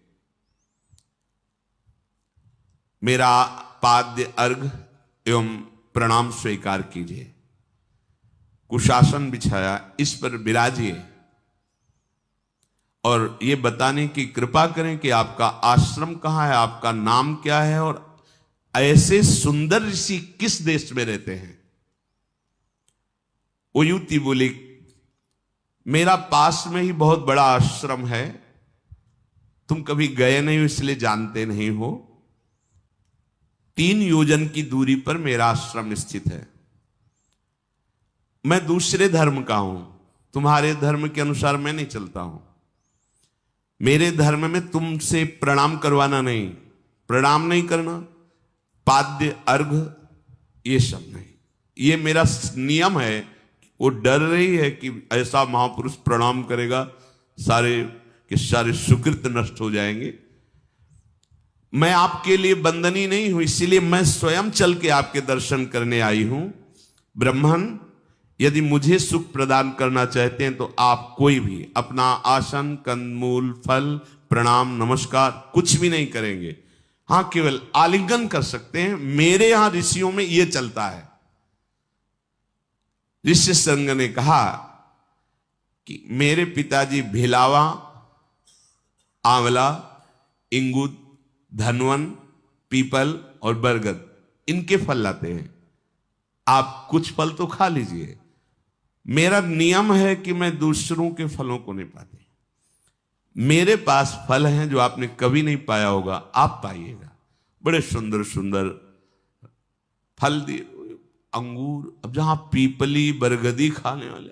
Speaker 1: मेरा पाद्य अर्घ एवं प्रणाम स्वीकार कीजिए। कुशासन बिछाया, इस पर विराजिए और ये बताने की कृपा करें कि आपका आश्रम कहां है, आपका नाम क्या है और ऐसे सुंदर ऋषि किस देश में रहते हैं। वो युवती बोली मेरा पास में ही बहुत बड़ा आश्रम है, तुम कभी गए नहीं हो इसलिए जानते नहीं हो। 3 योजन की दूरी पर मेरा आश्रम स्थित है। मैं दूसरे धर्म का हूं, तुम्हारे धर्म के अनुसार मैं नहीं चलता हूं। मेरे धर्म में तुमसे प्रणाम करवाना नहीं, प्रणाम नहीं करना, पाद्य अर्घ ये सब नहीं, ये मेरा नियम है। वो डर रही है कि ऐसा महापुरुष प्रणाम करेगा सारे के सारे सुकृत नष्ट हो जाएंगे। मैं आपके लिए बंदनी नहीं हूं, इसीलिए मैं स्वयं चल के आपके दर्शन करने आई हूं। ब्राह्मण, यदि मुझे सुख प्रदान करना चाहते हैं तो आप कोई भी अपना आसन, कंदमूल, फल, प्रणाम, नमस्कार कुछ भी नहीं करेंगे। हां, केवल आलिंगन कर सकते हैं। मेरे यहां ऋषियों में यह चलता है। ऋष्यशृंग ने कहा कि मेरे पिताजी भिलावा, आंवला, इंगूर, धनवन, पीपल और बरगद इनके फल लाते हैं। आप कुछ फल तो खा लीजिए। मेरा नियम है कि मैं दूसरों के फलों को नहीं पाती। मेरे पास फल हैं जो आपने कभी नहीं पाया होगा, आप पाइएगा। बड़े सुंदर सुंदर फल दिए, अंगूर। अब जहां पीपली बरगदी खाने वाले,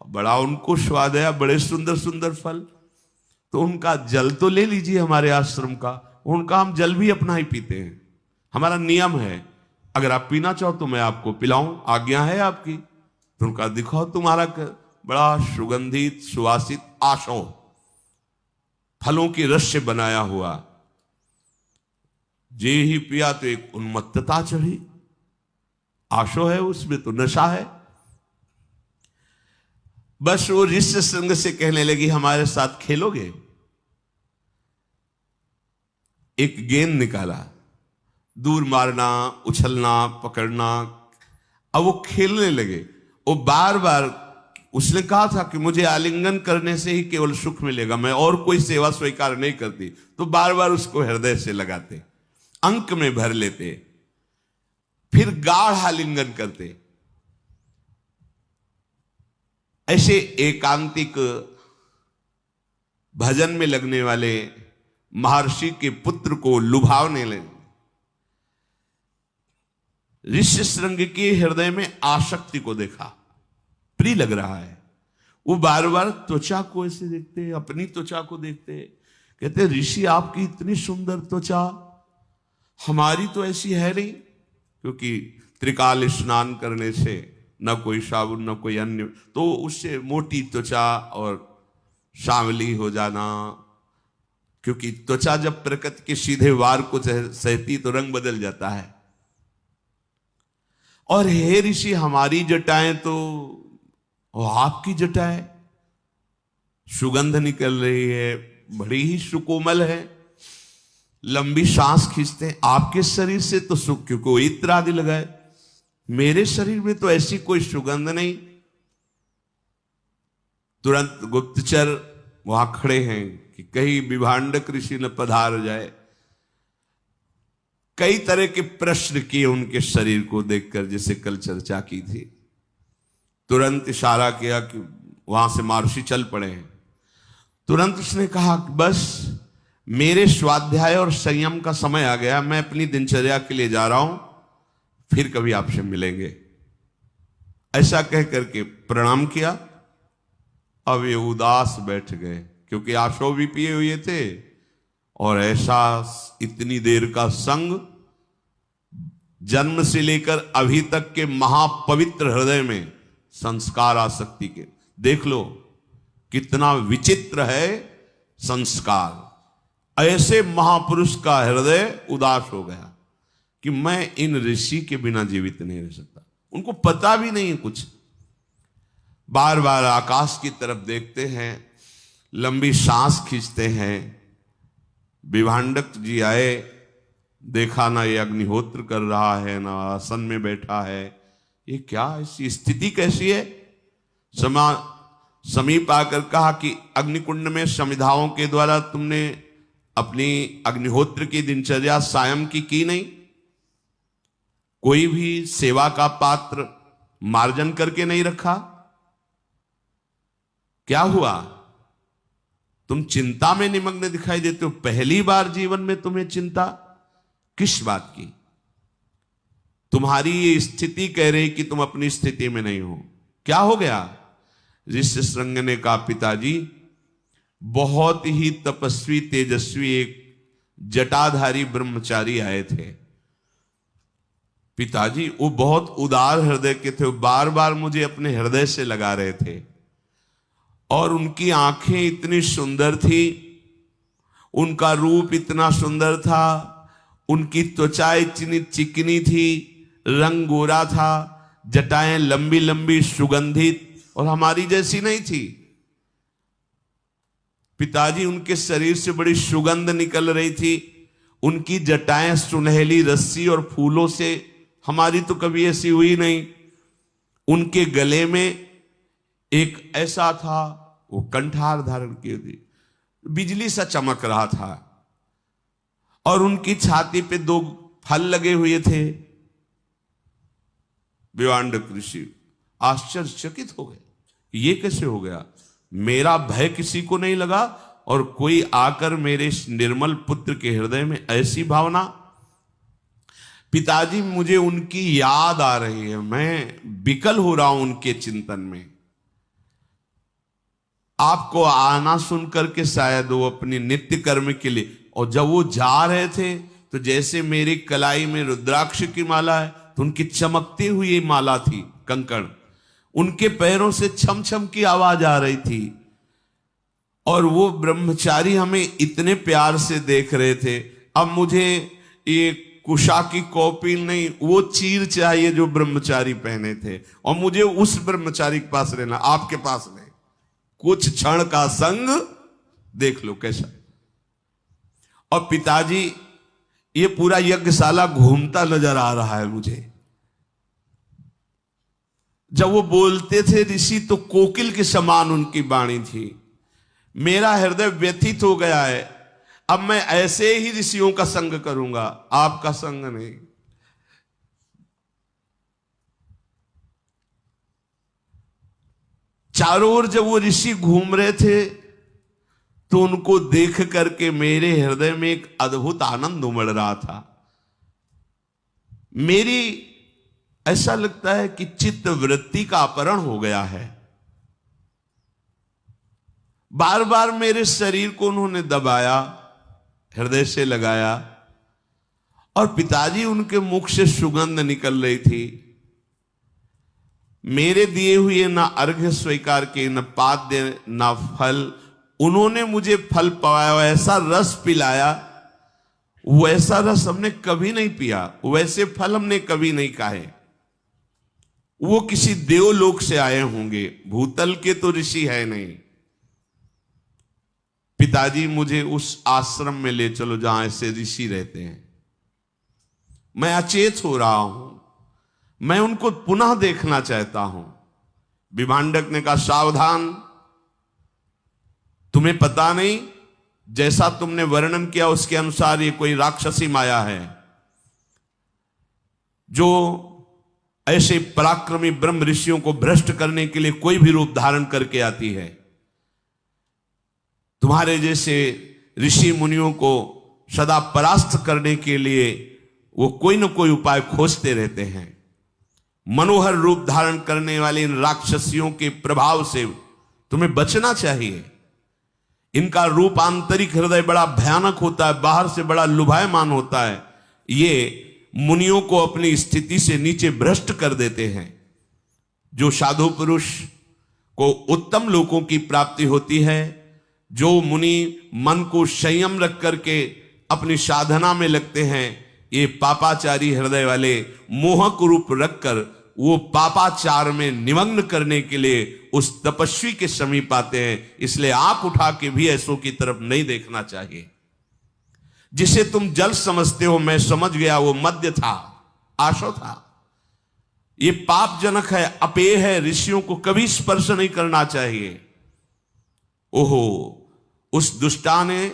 Speaker 1: बड़ा उनको स्वाद है, बड़े सुंदर सुंदर फल। तो उनका जल तो ले लीजिए हमारे आश्रम का, उनका हम जल भी अपना ही पीते हैं। हमारा नियम है, अगर आप पीना चाहो तो मैं आपको पिलाऊं, आज्ञा है आपकी। तो उनका दिखाओ तुम्हारा बड़ा सुगंधित सुवासित आशो फलों की रस से बनाया हुआ। जे ही पिया तो एक उन्मत्तता चढ़ी। आशो है उसमें तो नशा है। बस वो ऋष्यशृंग से कहने लगी हमारे साथ खेलोगे? एक गेंद निकाला, दूर मारना, उछलना, पकड़ना। अब वो खेलने लगे। वो बार बार, उसने कहा था कि मुझे आलिंगन करने से ही केवल सुख मिलेगा, मैं और कोई सेवा स्वीकार नहीं करती। तो बार बार उसको हृदय से लगाते, अंक में भर लेते, फिर गाढ़ आलिंगन करते। ऐसे एकांतिक भजन में लगने वाले महर्षि के पुत्र को लुभावने लगे। ऋष्यशृंग के हृदय में आसक्ति को देखा, प्रिय लग रहा है। वो बार बार त्वचा को ऐसे देखते, अपनी त्वचा को देखते, कहते ऋषि आपकी इतनी सुंदर त्वचा, हमारी तो ऐसी है नहीं। क्योंकि त्रिकाल स्नान करने से न कोई साबुन न कोई अन्य, तो उससे मोटी त्वचा और सांवली हो जाना, क्योंकि त्वचा जब प्रकृति के सीधे वार को सहती तो रंग बदल जाता है। और हे ऋषि हमारी जटाएं तो, और आपकी जटाएं सुगंध निकल रही है, बड़ी ही सुकोमल है, लंबी सांस खींचते हैं। आपके शरीर से तो सुख क्यों इत्र आदि लगाए, मेरे शरीर में तो ऐसी कोई सुगंध नहीं। तुरंत गुप्तचर वहां खड़े हैं कि कहीं विभांडक ऋषि न पधार जाए। कई तरह के प्रश्न किए उनके शरीर को देखकर, जैसे कल चर्चा की थी। तुरंत इशारा किया कि वहां से महर्षि चल पड़े हैं। तुरंत उसने कहा बस मेरे स्वाध्याय और संयम का समय आ गया, मैं अपनी दिनचर्या के लिए जा रहा हूं, फिर कभी आपसे मिलेंगे। ऐसा कह करके प्रणाम किया। अब ये उदास बैठ गए, क्योंकि आशो भी पिए हुए थे और ऐसा इतनी देर का संग, जन्म से लेकर अभी तक के महापवित्र हृदय में संस्कार आसक्ति के, देख लो कितना विचित्र है संस्कार। ऐसे महापुरुष का हृदय उदास हो गया कि मैं इन ऋषि के बिना जीवित नहीं रह सकता। उनको पता भी नहीं कुछ। बार बार आकाश की तरफ देखते हैं, लंबी सांस खींचते हैं। विभांडक जी आए, देखा ना ये अग्निहोत्र कर रहा है ना आसन में बैठा है, ये क्या ऐसी स्थिति कैसी है। समीप आकर कहा कि अग्निकुंड में समिधाओं के द्वारा तुमने अपनी अग्निहोत्र की दिनचर्या सायं की नहीं, कोई भी सेवा का पात्र मार्जन करके नहीं रखा, क्या हुआ? तुम चिंता में निमग्न दिखाई देते हो। पहली बार जीवन में तुम्हें चिंता किस बात की? तुम्हारी ये स्थिति कह रही कि तुम अपनी स्थिति में नहीं हो, क्या हो गया? ऋष्यशृंग ने कहा पिताजी, बहुत ही तपस्वी तेजस्वी एक जटाधारी ब्रह्मचारी आए थे पिताजी, वो बहुत उदार हृदय के थे, वो बार बार मुझे अपने हृदय से लगा रहे थे और उनकी आंखें इतनी सुंदर थी, उनका रूप इतना सुंदर था, उनकी त्वचा इतनी चिकनी थी, रंग गोरा था, जटाएं लंबी लंबी सुगंधित और हमारी जैसी नहीं थी। पिताजी उनके शरीर से बड़ी सुगंध निकल रही थी, उनकी जटाएं सुनहली रस्सी और फूलों से, हमारी तो कभी ऐसी हुई नहीं। उनके गले में एक ऐसा था, वो कंठार धारण की थी, बिजली सा चमक रहा था और उनकी छाती पे 2 फल लगे हुए थे। विभांडक ऋषि आश्चर्यचकित हो गए, ये कैसे हो गया? मेरा भय किसी को नहीं लगा और कोई आकर मेरे निर्मल पुत्र के हृदय में ऐसी भावना। पिताजी मुझे उनकी याद आ रही है, मैं विकल हो रहा हूं उनके चिंतन में। आपको आना सुन करके शायद वो अपनी नित्य कर्म के लिए, और जब वो जा रहे थे तो जैसे मेरी कलाई में रुद्राक्ष की माला है तो उनकी चमकती हुई माला थी, कंकण, उनके पैरों से छम छम की आवाज आ रही थी और वो ब्रह्मचारी हमें इतने प्यार से देख रहे थे। अब मुझे ये कुशा की कॉपी नहीं, वो चीर चाहिए जो ब्रह्मचारी पहने थे, और मुझे उस ब्रह्मचारी के पास रहना, आपके पास नहीं। कुछ क्षण का संग देख लो कैसा। और पिताजी ये पूरा यज्ञशाला घूमता नजर आ रहा है मुझे। जब वो बोलते थे ऋषि तो कोकिल के समान उनकी वाणी थी। मेरा हृदय व्यथित हो गया है, अब मैं ऐसे ही ऋषियों का संग करूंगा, आपका संग नहीं। चारों ओर जब वो ऋषि घूम रहे थे तो उनको देख करके मेरे हृदय में एक अद्भुत आनंद उमड़ रहा था। मेरी ऐसा लगता है कि चित्त वृत्ति का अपहरण हो गया है। बार बार मेरे शरीर को उन्होंने दबाया, हृदय से लगाया, और पिताजी उनके मुख से सुगंध निकल रही थी। मेरे दिए हुए ना अर्घ्य स्वीकार किए, न पाद्य ना फल, उन्होंने मुझे फल पवाया, ऐसा रस पिलाया, वैसा रस हमने कभी नहीं पिया, वैसे फल हमने कभी नहीं खाए। वो किसी देवलोक से आए होंगे, भूतल के तो ऋषि है नहीं। पिताजी मुझे उस आश्रम में ले चलो जहां ऐसे ऋषि रहते हैं। मैं अचेत हो रहा हूं, मैं उनको पुनः देखना चाहता हूं। विभांडक ने कहा, सावधान, तुम्हें पता नहीं, जैसा तुमने वर्णन किया उसके अनुसार ये कोई राक्षसी माया है जो ऐसे पराक्रमी ब्रह्म ऋषियों को भ्रष्ट करने के लिए कोई भी रूप धारण करके आती है। तुम्हारे जैसे ऋषि मुनियों को सदा परास्त करने के लिए वो कोई न कोई उपाय खोजते रहते हैं। मनोहर रूप धारण करने वाले इन राक्षसियों के प्रभाव से तुम्हें बचना चाहिए। इनका रूप आंतरिक हृदय बड़ा भयानक होता है, बाहर से बड़ा लुभायमान होता है। ये मुनियों को अपनी स्थिति से नीचे भ्रष्ट कर देते हैं। जो साधु पुरुष को उत्तम लोकों की प्राप्ति होती है, जो मुनि मन को संयम रख करके अपनी साधना में लगते हैं, ये पापाचारी हृदय वाले मोहक रूप रखकर वो पापाचार में निमग्न करने के लिए उस तपस्वी के समीप आते हैं। इसलिए आंख उठा के भी ऐसों की तरफ नहीं देखना चाहिए। जिसे तुम जल समझते हो, मैं समझ गया वो मद्य था, आशो था। ये पापजनक है, अपेय है, ऋषियों को कभी स्पर्श नहीं करना चाहिए। ओहो, उस दुष्टा ने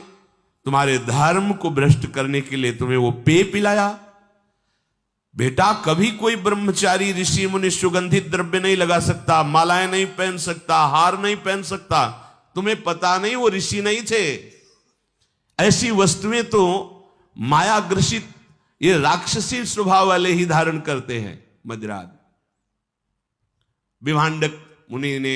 Speaker 1: तुम्हारे धर्म को भ्रष्ट करने के लिए तुम्हें वो पेय पिलाया। बेटा, कभी कोई ब्रह्मचारी ऋषि मुनि सुगंधित द्रव्य नहीं लगा सकता, मालाएं नहीं पहन सकता, हार नहीं पहन सकता। तुम्हें पता नहीं वो ऋषि नहीं थे। ऐसी वस्तुएं तो माया ग्रसित ये राक्षसी स्वभाव वाले ही धारण करते हैं। मजराज विभांडक मुनि ने,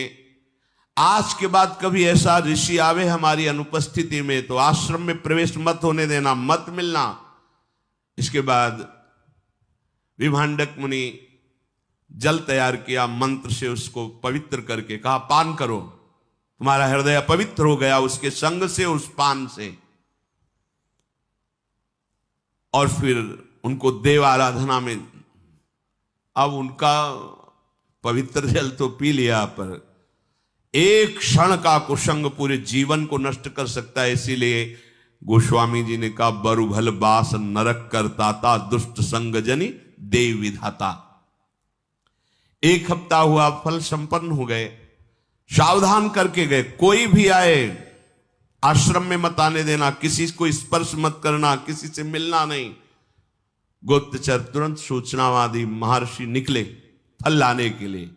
Speaker 1: आज के बाद कभी ऐसा ऋषि आवे हमारी अनुपस्थिति में तो आश्रम में प्रवेश मत होने देना, मत मिलना। इसके बाद विभांडक मुनि जल तैयार किया, मंत्र से उसको पवित्र करके कहा, पान करो, तुम्हारा हृदय पवित्र हो गया उसके संग से, उस पान से। और फिर उनको देव आराधना में, अब उनका पवित्र जल तो पी लिया, पर एक क्षण का कुसंग पूरे जीवन को नष्ट कर सकता है। इसीलिए गोस्वामी जी ने कहा, बरु भल बास नरक करताता, दुष्ट संग जनी देव विधाता। एक हफ्ता हुआ, फल संपन्न हो गए, सावधान करके गए, कोई भी आए आश्रम में मत आने देना, किसी को स्पर्श मत करना, किसी से मिलना नहीं। गुप्तचर तुरंत सूचनावादी महर्षि निकले फल लाने के लिए।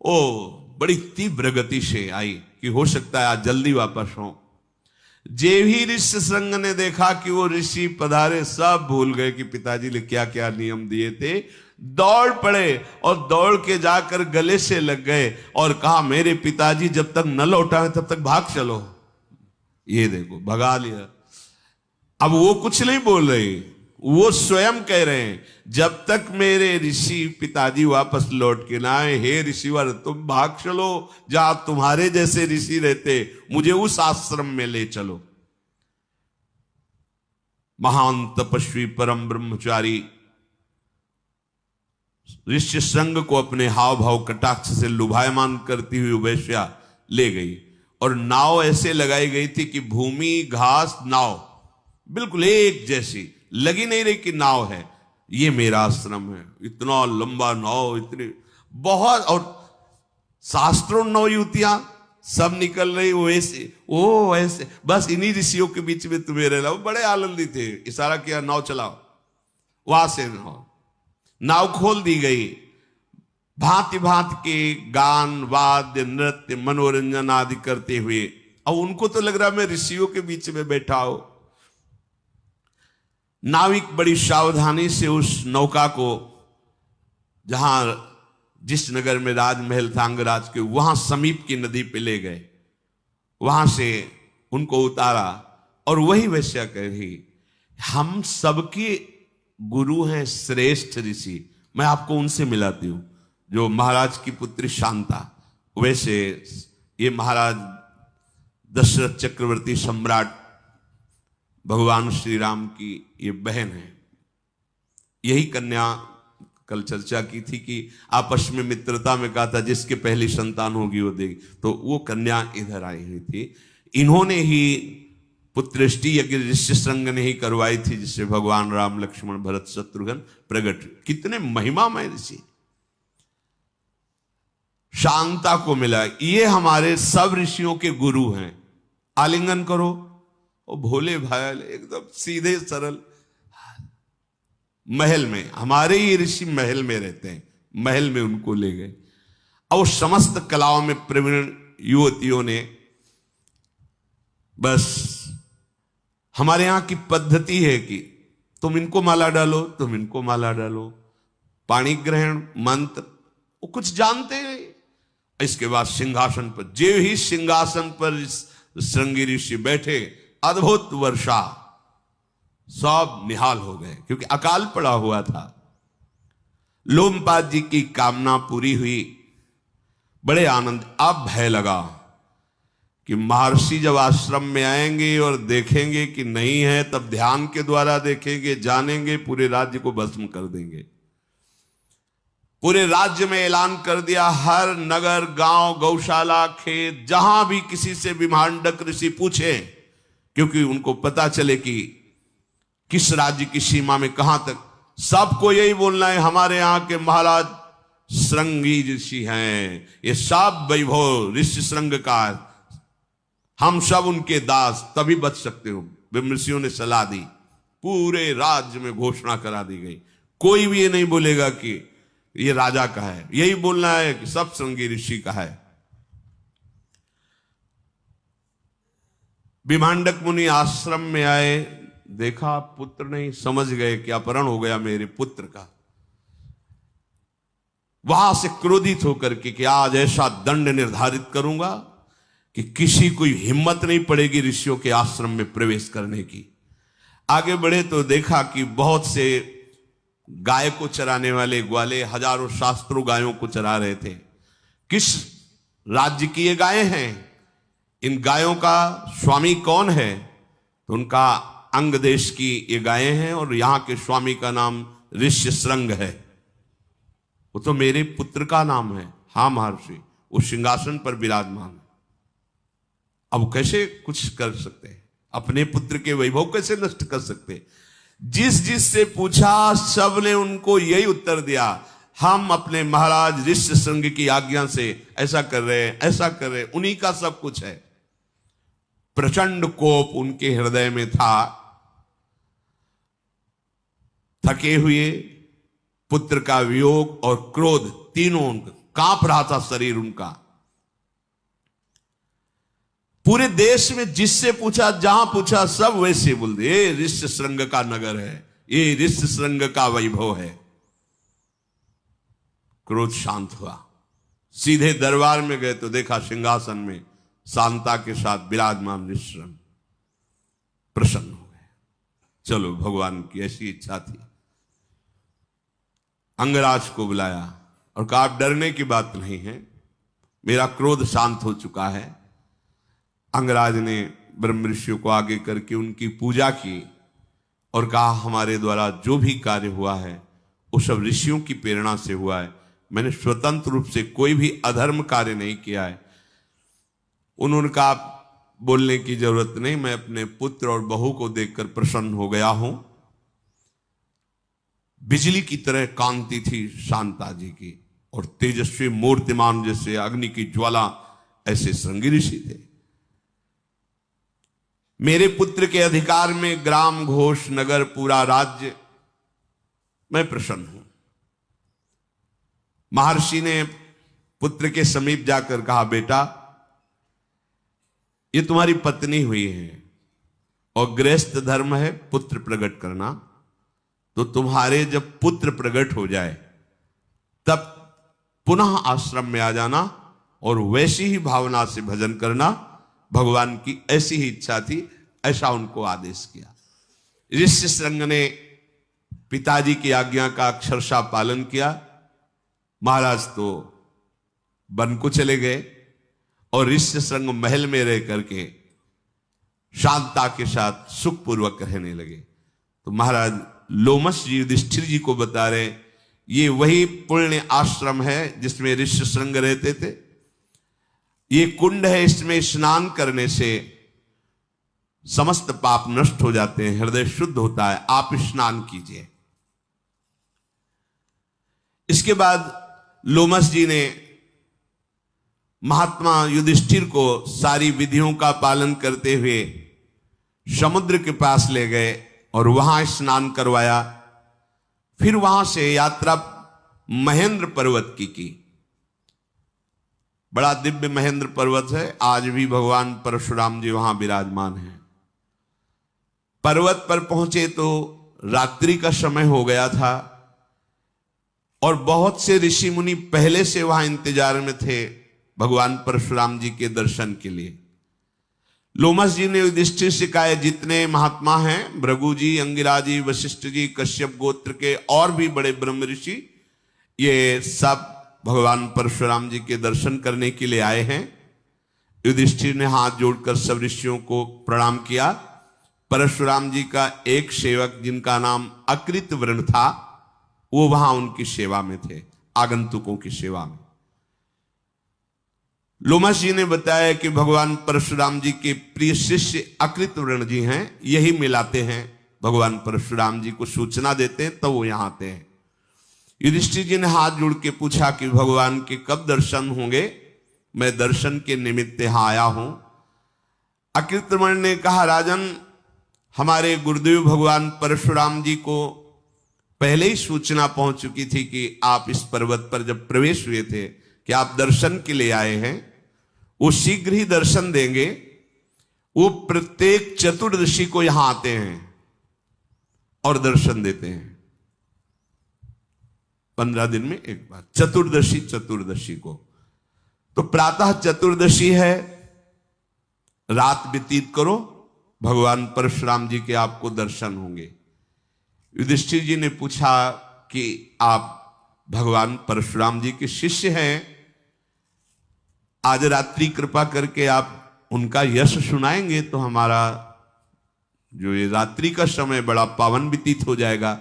Speaker 1: ओ बड़ी तीव्र गति से आई कि हो सकता है आज जल्दी वापस हो। जे भी ऋषि संघ ने देखा कि वो ऋषि पधारे, सब भूल गए कि पिताजी ने क्या क्या नियम दिए थे। दौड़ पड़े और दौड़ के जाकर गले से लग गए और कहा, मेरे पिताजी जब तक न लौटाए तब तक भाग चलो। ये देखो, भगा लिया। अब वो कुछ नहीं बोल रहे, वो स्वयं कह रहे हैं, जब तक मेरे ऋषि पिताजी वापस लौट के ना आए, हे ऋषिवर तुम भाग चलो, जहां तुम्हारे जैसे ऋषि रहते, मुझे उस आश्रम में ले चलो। महान तपस्वी परम ब्रह्मचारी ऋषि संघ को अपने हाव भाव कटाक्ष से लुभायमान करती हुई वैश्या ले गई और नाव ऐसे लगाई गई थी कि भूमि घास नाव बिल्कुल एक जैसी, लगी नहीं रही कि नाव है, ये मेरा आश्रम है। इतना लंबा नाव, इतनी बहुत, और शास्त्रों नौ युवतियां सब निकल रही वैसे, ओ ऐसे, बस इन्हीं ऋषियों के बीच में तुम्हें रहना। वो बड़े आनंदित थे, इशारा किया नाव चलाओ, वहां से नाव खोल दी गई। भांति भांति के गान वाद्य नृत्य मनोरंजन आदि करते हुए, अब उनको तो लग रहा मैं ऋषियों के बीच में बैठा हो। नाविक बड़ी सावधानी से उस नौका को, जहां जिस नगर में राजमहल था अंगराज के, वहां समीप की नदी पे ले गए, वहां से उनको उतारा और वही वैश्या कह रही, हम सबके गुरु हैं श्रेष्ठ ऋषि, मैं आपको उनसे मिलाती हूं, जो महाराज की पुत्री शांता, वैसे ये महाराज दशरथ चक्रवर्ती सम्राट भगवान श्री राम की ये बहन है। यही कन्या कल चर्चा की थी कि आपस में मित्रता में कहा था जिसके पहली संतान होगी वो देगी, तो वो कन्या इधर आई हुई थी। इन्होंने ही पुत्रष्टि यज्ञ ऋष्य श्रृंग ने ही करवाई थी, जिससे भगवान राम लक्ष्मण भरत शत्रुघ्न प्रकट। कितने महिमामय ऋषि शांता को मिला। ये हमारे सब ऋषियों के गुरु हैं। आलिंगन करो, और भोले भायल एकदम सीधे सरल। महल में हमारे ये ऋषि महल में रहते हैं, महल में उनको ले गए। और समस्त कलाओं में प्रवीण युवतियों ने, बस हमारे यहां की पद्धति है कि तुम इनको माला डालो, तुम इनको माला डालो, पाणी ग्रहण मंत्र वो कुछ जानते हैं। इसके बाद सिंहासन पर, जे ही सिंहासन पर श्रृंगी ऋषि बैठे, अद्भुत वर्षा, सब निहाल हो गए क्योंकि अकाल पड़ा हुआ था। लोमपाद जी की कामना पूरी हुई, बड़े आनंद। अब भय लगा कि महर्षि जब आश्रम में आएंगे और देखेंगे कि नहीं है, तब ध्यान के द्वारा देखेंगे, जानेंगे, पूरे राज्य को भस्म कर देंगे। पूरे राज्य में ऐलान कर दिया, हर नगर गांव गौशाला खेत जहां भी किसी से विमांडक ऋषि पूछे, क्योंकि उनको पता चले कि किस राज्य की सीमा में कहां तक, सबको यही बोलना है हमारे यहां के महाराज श्रृंगी ऋषि हैं, ये सब वैभव ऋषि श्रृंग का, हम सब उनके दास, तभी बच सकते हो। ऋषियों ने सलाह दी, पूरे राज्य में घोषणा करा दी गई। कोई भी ये नहीं बोलेगा कि ये राजा का है, यही बोलना है कि सब श्रृंगी ऋषि का है। विमांडक मुनि आश्रम में आए, देखा पुत्र नहीं, समझ गए कि अपहरण हो गया मेरे पुत्र का। वहां से क्रोधित होकर कि आज ऐसा दंड निर्धारित करूंगा कि किसी को हिम्मत नहीं पड़ेगी ऋषियों के आश्रम में प्रवेश करने की। आगे बढ़े तो देखा कि बहुत से गाय को चराने वाले ग्वाले हजारों शास्त्रों गायों को चरा रहे थे। किस राज्य की ये गायें हैं, इन गायों का स्वामी कौन है? तो उनका अंग देश की ये गायें हैं और यहां के स्वामी का नाम ऋष्य श्रृंग है। वो तो मेरे पुत्र का नाम है। हाँ महर्षि, वो सिंहासन पर विराजमान है। अब कैसे कुछ कर सकते हैं, अपने पुत्र के वैभव कैसे नष्ट कर सकते? जिस से पूछा सबने उनको यही उत्तर दिया, हम अपने महाराज ऋष्य श्रृंग की आज्ञा से ऐसा कर रहे हैं, ऐसा कर रहे हैं, उन्हीं का सब कुछ है। प्रचंड कोप उनके हृदय में था। थके हुए, पुत्र का वियोग और क्रोध, तीनों उनका कांप रहा था शरीर उनका। पूरे देश में जिससे पूछा, जहां पूछा, सब वैसे बोल दे, ये ऋष्य श्रृंग का नगर है, ये ऋष्य श्रृंग का वैभव है। क्रोध शांत हुआ। सीधे दरबार में गए तो देखा सिंहासन में शांता के साथ विराजमान ऋष्य श्रृंग। प्रसन्न हो गए। चलो, भगवान की ऐसी इच्छा थी। अंगराज को बुलाया और कहा, आप डरने की बात नहीं है, मेरा क्रोध शांत हो चुका है। अंगराज ने ब्रह्म ऋषियों को आगे करके उनकी पूजा की और कहा, हमारे द्वारा जो भी कार्य हुआ है वो सब ऋषियों की प्रेरणा से हुआ है। मैंने स्वतंत्र रूप से कोई भी अधर्म कार्य नहीं किया है। उन्होंने कहा, बोलने की जरूरत नहीं, मैं अपने पुत्र और बहू को देखकर प्रसन्न हो गया हूं। बिजली की तरह कांति थी शांता जी की और तेजस्वी मूर्तिमान जैसे अग्नि की ज्वाला, ऐसे श्रृंगी ऋषि थे। मेरे पुत्र के अधिकार में ग्राम घोष नगर पूरा राज्य, मैं प्रसन्न हूं। महर्षि ने पुत्र के समीप जाकर कहा, बेटा ये तुम्हारी पत्नी हुई है और गृहस्थ धर्म है पुत्र प्रकट करना, तो तुम्हारे जब पुत्र प्रकट हो जाए तब पुनः आश्रम में आ जाना और वैसी ही भावना से भजन करना। भगवान की ऐसी ही इच्छा थी, ऐसा उनको आदेश किया। ऋष्यशृंग ने पिताजी की आज्ञा का अक्षरशः पालन किया। महाराज तो वन को चले गए और ऋष्यशृंग महल में रह करके शांता के साथ सुखपूर्वक रहने लगे। तो महाराज लोमश जी युधिष्ठिर जी को बता रहे, ये वही पुण्य आश्रम है जिसमें ऋष्यशृंग रहते थे। ये कुंड है, इसमें स्नान करने से समस्त पाप नष्ट हो जाते हैं, हृदय शुद्ध होता है, आप स्नान कीजिए। इसके बाद लोमश जी ने महात्मा युधिष्ठिर को सारी विधियों का पालन करते हुए समुद्र के पास ले गए और वहां स्नान करवाया। फिर वहां से यात्रा महेंद्र पर्वत की। बड़ा दिव्य महेंद्र पर्वत है, आज भी भगवान परशुराम जी वहां विराजमान हैं। पर्वत पर पहुंचे तो रात्रि का समय हो गया था और बहुत से ऋषि मुनि पहले से वहां इंतजार में थे भगवान परशुराम जी के दर्शन के लिए। लोमश जी ने युधिष्ठिर से कहा, जितने महात्मा हैं, भृगु जी, अंगिरा जी, वशिष्ठ जी, कश्यप गोत्र के और भी बड़े ब्रह्म ऋषि, ये सब भगवान परशुराम जी के दर्शन करने के लिए आए हैं। युधिष्ठिर ने हाथ जोड़कर सब ऋषियों को प्रणाम किया। परशुराम जी का एक सेवक जिनका नाम अकृत वर्ण था, वो वहां उनकी सेवा में थे, आगंतुकों की सेवा में। लोमश जी ने बताया कि भगवान परशुराम जी के प्रिय शिष्य अकृत वर्ण जी हैं, यही मिलाते हैं, भगवान परशुराम जी को सूचना देते हैं तो वो यहां आते हैं। युधिष्ठिर जी ने हाथ जोड़ के पूछा कि भगवान के कब दर्शन होंगे, मैं दर्शन के निमित्त यहां आया हूं। अकृत वर्ण ने कहा, राजन, हमारे गुरुदेव भगवान परशुराम जी को पहले ही सूचना पहुंच चुकी थी कि आप इस पर्वत पर जब प्रवेश हुए थे कि आप दर्शन के लिए आए हैं, वो शीघ्र ही दर्शन देंगे। वो प्रत्येक चतुर्दशी को यहां आते हैं और दर्शन देते हैं, 15 दिन में एक बार, चतुर्दशी को। तो प्रातः चतुर्दशी है, रात व्यतीत करो, भगवान परशुराम जी के आपको दर्शन होंगे। युधिष्ठिर जी ने पूछा कि आप भगवान परशुराम जी के शिष्य हैं, आज रात्रि कृपा करके आप उनका यश सुनाएंगे तो हमारा जो ये रात्रि का समय बड़ा पावन व्यतीत हो जाएगा।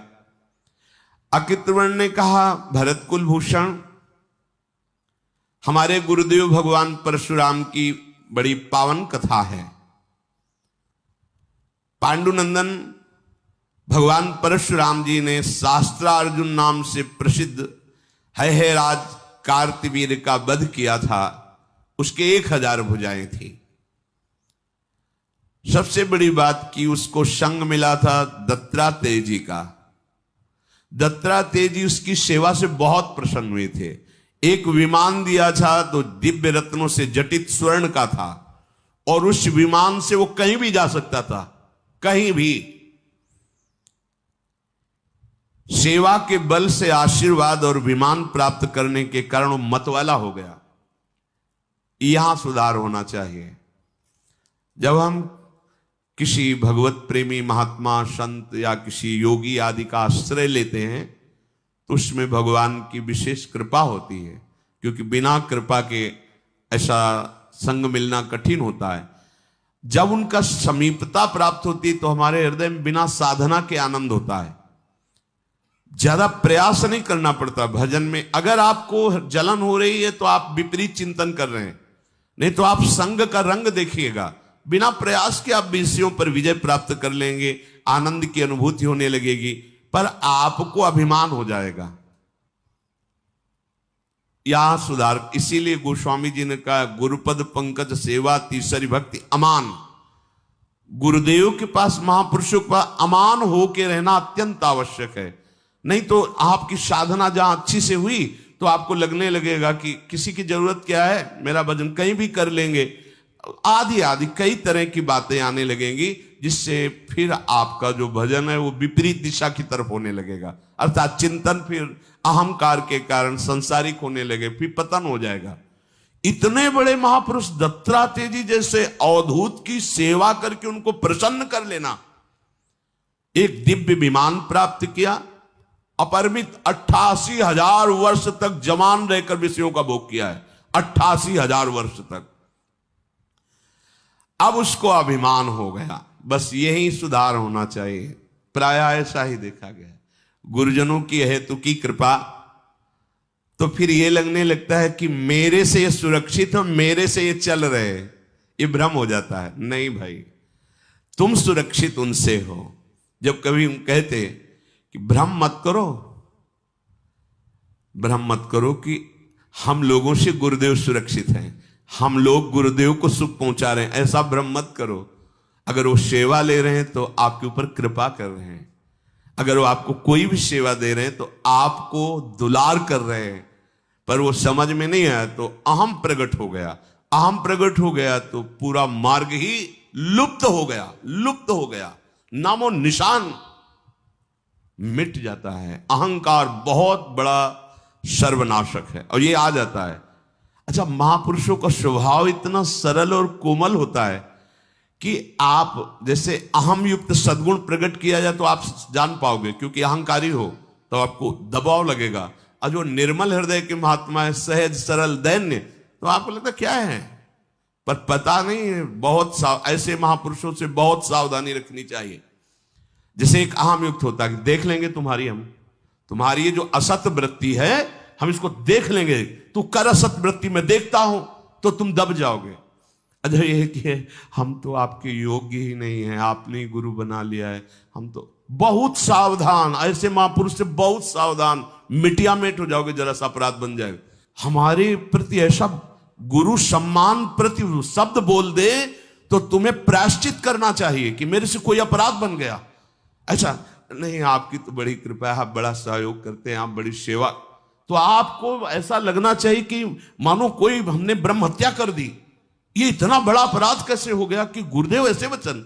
Speaker 1: अकृतवर्ण ने कहा, भरत कुल भूषण, हमारे गुरुदेव भगवान परशुराम की बड़ी पावन कथा है। पांडुनंदन भगवान परशुराम जी ने शास्त्रार्जुन नाम से प्रसिद्ध है राज कार्तवीर का वध किया था, उसके 1000 भुजाएं थी। सबसे बड़ी बात कि उसको संग मिला था दत्तात्रेय जी का। दत्तात्रेय जी उसकी सेवा से बहुत प्रसन्न हुए थे। एक विमान दिया था तो दिव्य रत्नों से जटित स्वर्ण का था और उस विमान से वो कहीं भी जा सकता था, कहीं भी। सेवा के बल से आशीर्वाद और विमान प्राप्त करने के कारण वो मतवाला हो गया। यहां सुधार होना चाहिए। जब हम किसी भगवत प्रेमी महात्मा, संत या किसी योगी आदि का आश्रय लेते हैं तो उसमें भगवान की विशेष कृपा होती है, क्योंकि बिना कृपा के ऐसा संग मिलना कठिन होता है। जब उनका समीपता प्राप्त होती है तो हमारे हृदय में बिना साधना के आनंद होता है, ज्यादा प्रयास नहीं करना पड़ता भजन में। अगर आपको जलन हो रही है तो आप विपरीत चिंतन कर रहे हैं, नहीं तो आप संग का रंग देखिएगा, बिना प्रयास के आप विषयों पर विजय प्राप्त कर लेंगे, आनंद की अनुभूति होने लगेगी, पर आपको अभिमान हो जाएगा। यहां सुधार, इसीलिए गोस्वामी जी ने कहा, गुरुपद पंकज सेवा तीसरी भक्ति अमान। गुरुदेव के पास, महापुरुषों के पास अमान होके रहना अत्यंत आवश्यक है। नहीं तो आपकी साधना जहां अच्छी से हुई तो आपको लगने लगेगा कि किसी की जरूरत क्या है, मेरा भजन कहीं भी कर लेंगे। आदि आदि कई तरह की बातें आने लगेंगी, जिससे फिर आपका जो भजन है वो विपरीत दिशा की तरफ होने लगेगा, अर्थात चिंतन फिर अहंकार के कारण संसारिक होने लगे, फिर पतन हो जाएगा। इतने बड़े महापुरुष दत्तात्रेय जी जैसे अवधूत की सेवा करके उनको प्रसन्न कर लेना, एक दिव्य विमान प्राप्त किया, अपरिमित 88,000 वर्ष तक जवान रहकर विषयों का भोग किया है, 88,000 वर्ष तक। अब उसको अभिमान हो गया, बस यही सुधार होना चाहिए। प्राय ऐसा ही देखा गया, गुरुजनों की हेतु की कृपा, तो फिर ये लगने लगता है कि मेरे से ये सुरक्षित हो, मेरे से ये चल रहे, ये भ्रम हो जाता है। नहीं भाई, तुम सुरक्षित उनसे हो। जब कभी हम कहते कि भ्रम मत करो, भ्रम मत करो कि हम लोगों से गुरुदेव सुरक्षित हैं, हम लोग गुरुदेव को सुख पहुंचा रहे हैं, ऐसा भ्रम मत करो। अगर वो सेवा ले रहे हैं तो आपके ऊपर कृपा कर रहे हैं, अगर वो आपको कोई भी सेवा दे रहे हैं तो आपको दुलार कर रहे हैं, पर वो समझ में नहीं आया तो अहम प्रकट हो गया। अहम प्रकट हो गया तो पूरा मार्ग ही लुप्त हो गया, लुप्त हो गया, नामो निशान मिट जाता है। अहंकार बहुत बड़ा सर्वनाशक है और ये आ जाता है। अच्छा, महापुरुषों का स्वभाव इतना सरल और कोमल होता है कि आप जैसे अहम युक्त सद्गुण प्रकट किया जाए तो आप जान पाओगे, क्योंकि अहंकारी हो तो आपको दबाव लगेगा। और जो निर्मल हृदय के महात्मा है, सहज सरल दैन्य, तो आपको लगता क्या है, पर पता नहीं। बहुत ऐसे महापुरुषों से बहुत सावधानी रखनी चाहिए। जैसे एक अहम युक्त होता है, देख लेंगे तुम्हारी ये जो असत वृत्ति है, हम इसको देख लेंगे, तू कर असत वृत्ति में देखता हूं तो तुम दब जाओगे। अच्छा, ये कि हम तो आपके योग्य ही नहीं है, आपने ही गुरु बना लिया है, हम तो बहुत सावधान, ऐसे महापुरुष से बहुत सावधान, मिटिया मेट हो जाओगे, जरा सा अपराध बन जाएगा। हमारे प्रति ऐसा गुरु सम्मान प्रति शब्द बोल दे तो तुम्हें प्रायश्चित करना चाहिए कि मेरे से कोई अपराध बन गया। अच्छा नहीं, आपकी तो बड़ी कृपा है, आप बड़ा सहयोग करते हैं, आप बड़ी सेवा, तो आपको ऐसा लगना चाहिए कि मानो कोई हमने ब्रह्म हत्या कर दी, ये इतना बड़ा अपराध कैसे हो गया कि गुरुदेव ऐसे वचन।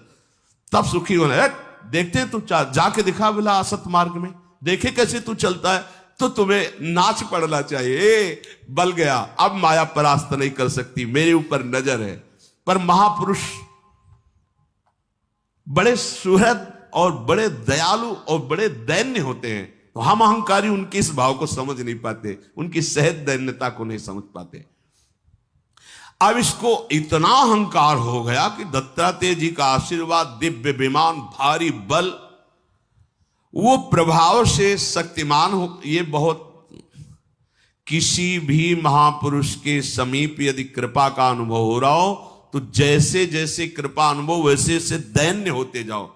Speaker 1: तब सुखी होने देखते हैं, तू जाके दिखा बोला असत मार्ग में, देखे कैसे तू चलता है, तो तुम्हें नाच पड़ना चाहिए, बल गया, अब माया परास्त नहीं कर सकती, मेरे ऊपर नजर है। पर महापुरुष बड़े सुहृद और बड़े दयालु और बड़े दैन्य होते हैं, तो हम अहंकारी उनके इस भाव को समझ नहीं पाते, उनकी सहज दैन्यता को नहीं समझ पाते। अब इसको इतना अहंकार हो गया कि दत्तात्रेय जी का आशीर्वाद, दिव्य विमान, भारी बल, वो प्रभाव से शक्तिमान हो। ये बहुत, किसी भी महापुरुष के समीप यदि कृपा का अनुभव हो रहा हो तो जैसे जैसे कृपा अनुभव वैसे से दैन्य होते जाओ,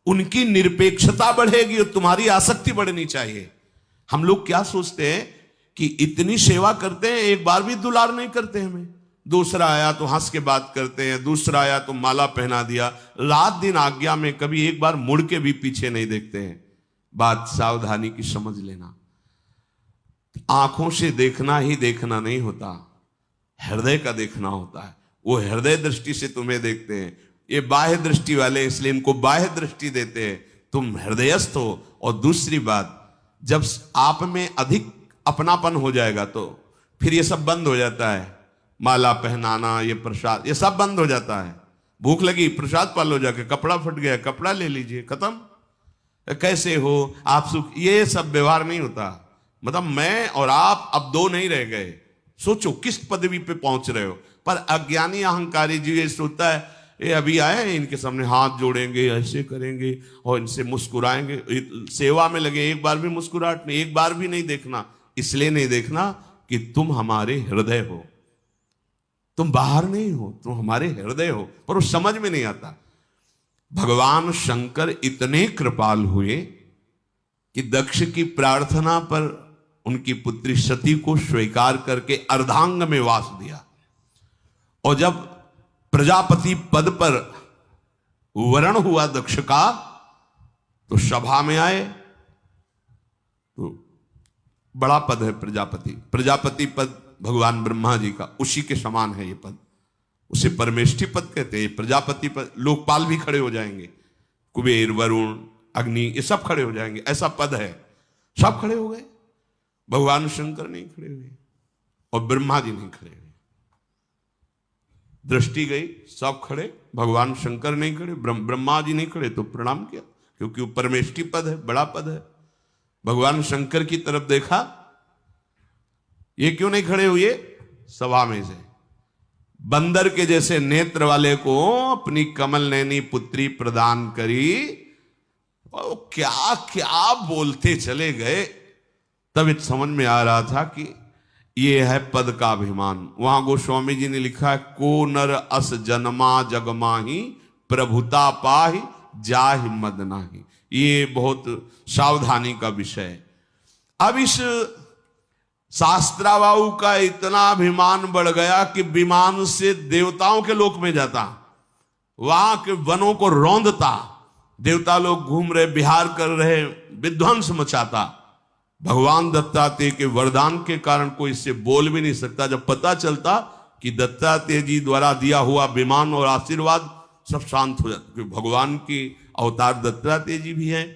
Speaker 1: उनकी निरपेक्षता बढ़ेगी और तुम्हारी आसक्ति बढ़नी चाहिए। हम लोग क्या सोचते हैं कि इतनी सेवा करते हैं, एक बार भी दुलार नहीं करते हमें, दूसरा आया तो हंस के बात करते हैं, दूसरा आया तो माला पहना दिया, रात दिन आज्ञा में कभी एक बार मुड़ के भी पीछे नहीं देखते हैं। बात सावधानी की समझ लेना, आंखों से देखना ही देखना नहीं होता, हृदय का देखना होता है। वो हृदय दृष्टि से तुम्हें देखते हैं, ये बाह्य दृष्टि वाले, इसलिए इनको बाह्य दृष्टि देते हैं, तुम हृदयस्थ हो। और दूसरी बात, जब आप में अधिक अपनापन हो जाएगा तो फिर ये सब बंद हो जाता है, माला पहनाना, ये प्रसाद, ये सब बंद हो जाता है। भूख लगी, प्रसाद पालो जाके, कपड़ा फट गया, कपड़ा ले लीजिए, खत्म। कैसे हो आप, सुख, ये सब व्यवहार नहीं होता। मतलब मैं और आप अब दो नहीं रह गए। सोचो किस पदवी पे पहुंच रहे हो। पर अज्ञानी अहंकारी जी ये सोचता है, ये अभी आए हैं, इनके सामने हाथ जोड़ेंगे, ऐसे करेंगे और इनसे मुस्कुराएंगे, सेवा में लगे, एक बार भी मुस्कुराहट नहीं, एक बार भी नहीं देखना। इसलिए नहीं देखना कि तुम हमारे हृदय हो, तुम बाहर नहीं हो, तुम हमारे हृदय हो, पर वो समझ में नहीं आता। भगवान शंकर इतने कृपाल हुए कि दक्ष की प्रार्थना पर उनकी पुत्री सती को स्वीकार करके अर्धांग में वास दिया। और जब प्रजापति पद पर वरण हुआ दक्ष का, तो सभा में आए तो बड़ा पद है प्रजापति। प्रजापति पद भगवान ब्रह्मा जी का, उसी के समान है ये पद। उसे परमेष्ठी पद कहते हैं। प्रजापति पद, लोकपाल भी खड़े हो जाएंगे, कुबेर, वरुण, अग्नि, ये सब खड़े हो जाएंगे, ऐसा पद है। सब खड़े हो गए, भगवान शंकर नहीं खड़े हुए और ब्रह्मा जी नहीं खड़े हुए। दृष्टि गई, सब खड़े, भगवान शंकर नहीं खड़े, ब्रह्मा जी नहीं खड़े, तो प्रणाम किया, क्योंकि वो परमेष्ठी पद है, बड़ा पद है। भगवान शंकर की तरफ देखा, ये क्यों नहीं खड़े हुए? सभा में से बंदर के जैसे नेत्र वाले को अपनी कमल नैनी पुत्री प्रदान करी, और क्या क्या बोलते चले गए। तब इत समझ में आ रहा था कि ये है पद का अभिमान। वहां गोस्वामी जी ने लिखा है, को नर अस जन्मा जगमाही प्रभुता पाही जाहि मद नाही। ये बहुत सावधानी का विषय है। अब इस शास्त्राबाहु का इतना अभिमान बढ़ गया कि विमान से देवताओं के लोक में जाता, वहां के वनों को रौंदता, देवता लोग घूम रहे, विहार कर रहे, विध्वंस मचाता। भगवान दत्तात्रेय के वरदान के कारण कोई इससे बोल भी नहीं सकता। जब पता चलता कि दत्तात्रेय जी द्वारा दिया हुआ विमान और आशीर्वाद, सब शांत हो जाते, क्योंकि भगवान की अवतार दत्तात्रेय जी भी हैं।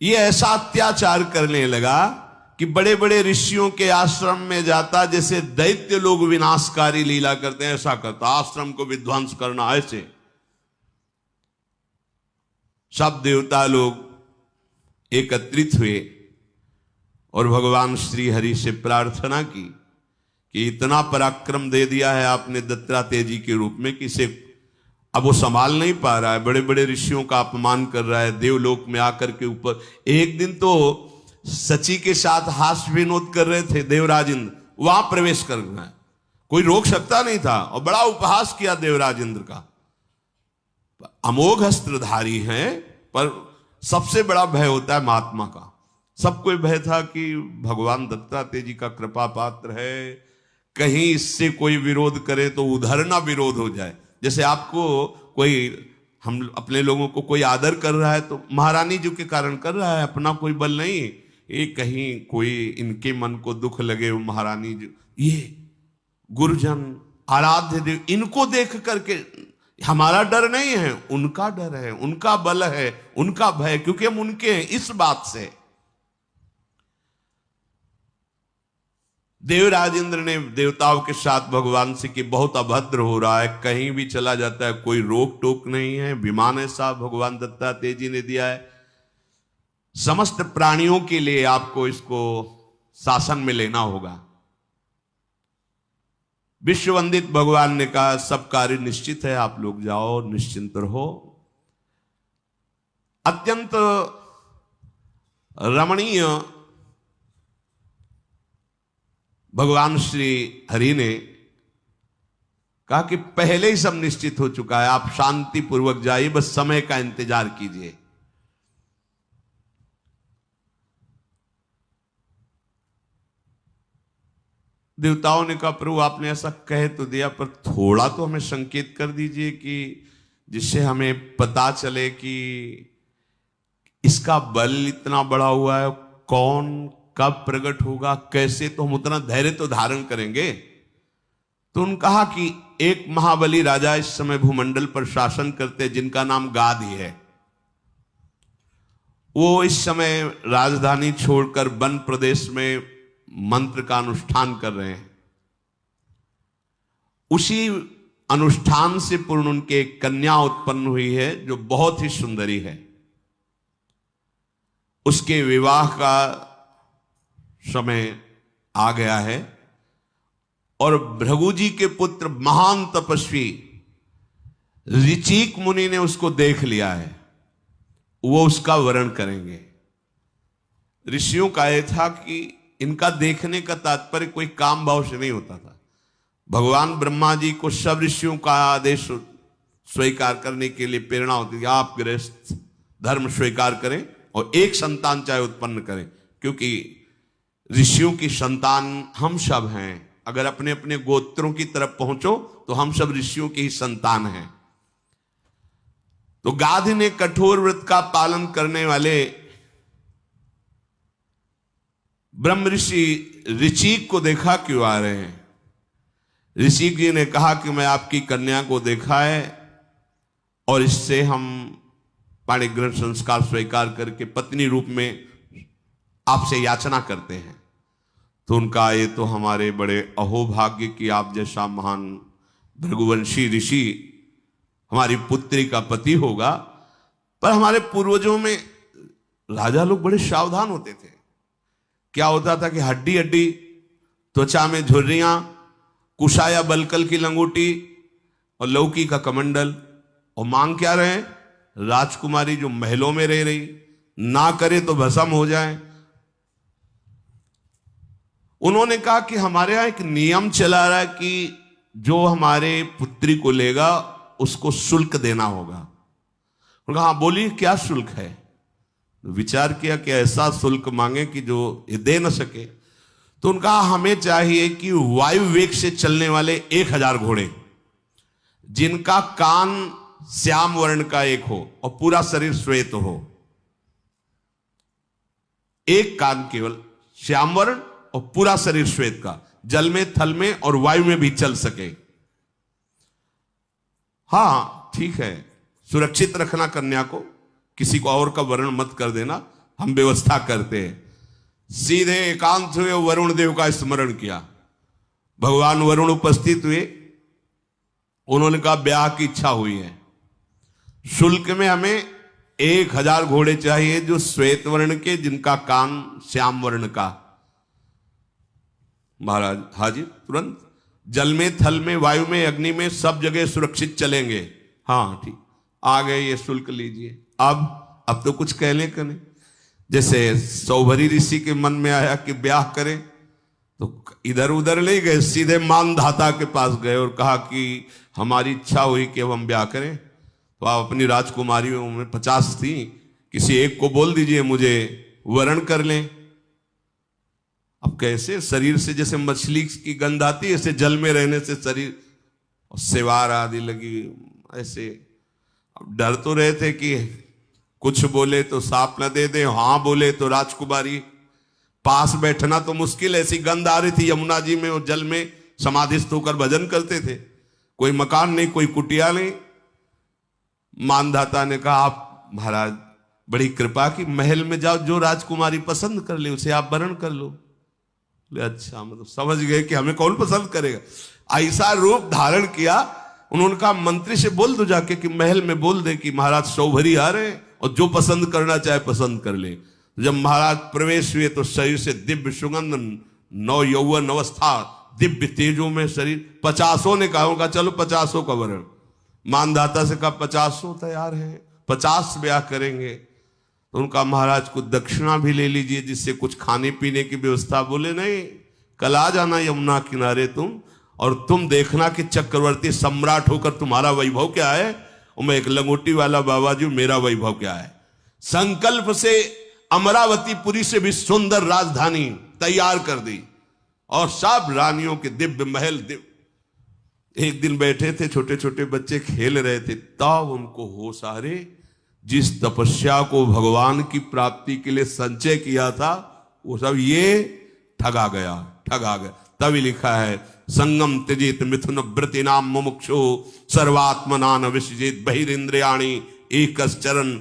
Speaker 1: ये ऐसा अत्याचार करने लगा कि बड़े बड़े ऋषियों के आश्रम में जाता, जैसे दैत्य लोग विनाशकारी लीला करते हैं ऐसा करता, आश्रम को विध्वंस करना। ऐसे सब देवता लोग एकत्रित हुए और भगवान श्री हरि से प्रार्थना की कि इतना पराक्रम दे दिया है आपने दत्तात्रेय जी के रूप में कि इसे अब वो संभाल नहीं पा रहा है। बड़े बड़े ऋषियों का अपमान कर रहा है, देवलोक में आकर के ऊपर। एक दिन तो सची के साथ हास्य विनोद कर रहे थे देवराज इंद्र, वहां प्रवेश कर रहा है, कोई रोक सकता नहीं था, और बड़ा उपहास किया देवराज इंद्र का। अमोघ अस्त्रधारी हैं, पर सबसे बड़ा भय होता है महात्मा का। सबको भय था कि भगवान दत्तात्रेय जी का कृपा पात्र है, कहीं इससे कोई विरोध करे तो उधर ना विरोध हो जाए। जैसे आपको कोई, हम अपने लोगों को कोई आदर कर रहा है तो महारानी जी के कारण कर रहा है, अपना कोई बल नहीं। ये कहीं कोई इनके मन को दुख लगे, वो महारानी जी, ये गुरुजन, आराध्य देव, इनको देख करके हमारा डर नहीं है, उनका डर है, उनका बल है, उनका भय, क्योंकि हम उनके हैं। इस बात से देवराज इंद्र ने देवताओं के साथ भगवान से कि बहुत अभद्र हो रहा है, कहीं भी चला जाता है, कोई रोक टोक नहीं है। विमान ऐसा भगवान दत्तात्रेय जी ने दिया है, समस्त प्राणियों के लिए आपको इसको शासन में लेना होगा। विश्ववंदित भगवान ने कहा, सब कार्य निश्चित है, आप लोग जाओ, निश्चिंत रहो। अत्यंत रमणीय भगवान श्री हरि ने कहा कि पहले ही सब निश्चित हो चुका है, आप शांति पूर्वक जाइए, बस समय का इंतजार कीजिए। देवताओं ने कहा, प्रभु आपने ऐसा कह तो दिया, पर थोड़ा तो हमें संकेत कर दीजिए कि जिससे हमें पता चले कि इसका बल इतना बड़ा हुआ है, कौन कब प्रकट होगा, कैसे, तो हम उतना धैर्य तो धारण करेंगे। तो उन्होंने कहा कि एक महाबली राजा इस समय भूमंडल पर शासन करते, जिनका नाम गाधी है। वो इस समय राजधानी छोड़कर वन प्रदेश में मंत्र का अनुष्ठान कर रहे हैं। उसी अनुष्ठान से पूर्ण उनके एक कन्या उत्पन्न हुई है, जो बहुत ही सुंदरी है। उसके विवाह का समय आ गया है, और भृगु जी के पुत्र महान तपस्वी ऋचिक मुनि ने उसको देख लिया है, वो उसका वरण करेंगे। ऋषियों का यह था कि इनका देखने का तात्पर्य कोई काम भाव से नहीं होता था। भगवान ब्रह्मा जी को सब ऋषियों का आदेश स्वीकार करने के लिए प्रेरणा होती थी, आप गृहस्थ धर्म स्वीकार करें और एक संतान चाहे उत्पन्न करें, क्योंकि ऋषियों की संतान हम सब हैं। अगर अपने अपने गोत्रों की तरफ पहुंचो तो हम सब ऋषियों की ही संतान हैं। तो गाधी ने कठोर व्रत का पालन करने वाले ब्रह्म ऋषि ऋचिक को देखा क्यों आ रहे हैं? ऋषिक जी ने कहा कि मैं आपकी कन्या को देखा है और इससे हम पाणिग्रहण संस्कार स्वीकार करके पत्नी रूप में आपसे याचना करते हैं। तो उनका ये तो हमारे बड़े अहोभाग्य कि आप जैसा महान भृगुवंशी ऋषि हमारी पुत्री का पति होगा। पर हमारे पूर्वजों में राजा लोग बड़े सावधान होते थे। क्या होता था कि हड्डी हड्डी, त्वचा में झुर्रियां, कुशाया बलकल की लंगोटी और लौकी का कमंडल, और मांग क्या रहे? राजकुमारी जो महलों में रह रही, ना करे तो भस्म हो जाए। उन्होंने कहा कि हमारे यहां एक नियम चला रहा है कि जो हमारे पुत्री को लेगा उसको शुल्क देना होगा। उन्होंने कहा हाँ बोलिए क्या शुल्क है? विचार किया कि ऐसा शुल्क मांगे कि जो ये दे न सके। तो उनका हमें चाहिए कि वायु वेग से चलने वाले 1000 घोड़े जिनका कान श्याम वर्ण का एक हो और पूरा शरीर श्वेत हो। एक कान केवल श्याम वर्ण और पूरा शरीर श्वेत का, जल में, थल में और वायु में भी चल सके। हाँ ठीक है, सुरक्षित रखना कन्या को, किसी को और का वर्ण मत कर देना, हम व्यवस्था करते हैं। सीधे एकांत हुए, वरुण देव का स्मरण किया। भगवान वरुण उपस्थित हुए। उन्होंने कहा ब्याह की इच्छा हुई है, शुल्क में हमें 1000 घोड़े चाहिए जो श्वेत वर्ण के, जिनका कान श्याम वर्ण का। महाराज हाजिर, तुरंत जल में, थल में, वायु में, अग्नि में, सब जगह सुरक्षित चलेंगे। हाँ ठीक, आ गए, ये शुल्क लीजिए। अब तो कुछ कहने का नहीं। जैसे सौभरी ऋषि के मन में आया कि ब्याह करें, तो इधर उधर ले गए, सीधे मानधाता के पास गए और कहा कि हमारी इच्छा हुई कि अब हम ब्याह करें। तो आप अपनी राजकुमारियों में 50 थी, किसी एक को बोल दीजिए मुझे वरण कर लें। अब कैसे? शरीर से जैसे मछली की गंध आती है, ऐसे जल में रहने से शरीर सेवार आदि लगी ऐसे। अब डर तो रहे थे कि कुछ बोले तो सांप न दे दे, हाँ बोले तो राजकुमारी। पास बैठना तो मुश्किल, ऐसी गंध आ रही थी। यमुना जी में और जल में समाधिस्थ होकर भजन करते थे, कोई मकान नहीं, कोई कुटिया नहीं। मानधाता ने कहा आप महाराज बड़ी कृपा की, महल में जाओ, जो राजकुमारी पसंद कर ले उसे आप वरण कर लो। अच्छा, मतलब समझ गए कि हमें कौन पसंद करेगा। ऐसा रूप धारण किया। उन्होंने कहा मंत्री से बोल दो जाके कि महल में बोल दे कि महाराज सौभरी आ रहे हैं और जो पसंद करना चाहे पसंद कर ले। जब महाराज प्रवेश हुए तो शरीर से दिव्य सुगंध, नव यौवन अवस्था, दिव्य तेजों में शरीर। 50 ने कहा चलो 50 का वरण। मानधाता से कहा 50 तैयार है, 50 ब्याह करेंगे। तो उनका महाराज को दक्षिणा भी ले लीजिए जिससे कुछ खाने पीने की व्यवस्था। बोले नहीं, कल आ जाना यमुना किनारे तुम, और तुम देखना कि चक्रवर्ती सम्राट होकर तुम्हारा वैभव क्या है, और मैं एक लंगोटी वाला बाबा जी, मेरा वैभव क्या है। संकल्प से अमरावतीपुरी से भी सुंदर राजधानी तैयार कर दी और सब रानियों के दिव्य महल। एक दिन बैठे थे, छोटे छोटे बच्चे खेल रहे थे, तब उनको होश आ रहे, जिस तपस्या को भगवान की प्राप्ति के लिए संचय किया था वो सब ये ठगा गया। तभी लिखा है संगम त्यजेत मिथुन व्रति नाम मुमुक्षु सर्वात्मना न विसृजेत बहिरिंद्रियाणि एकश्चरन्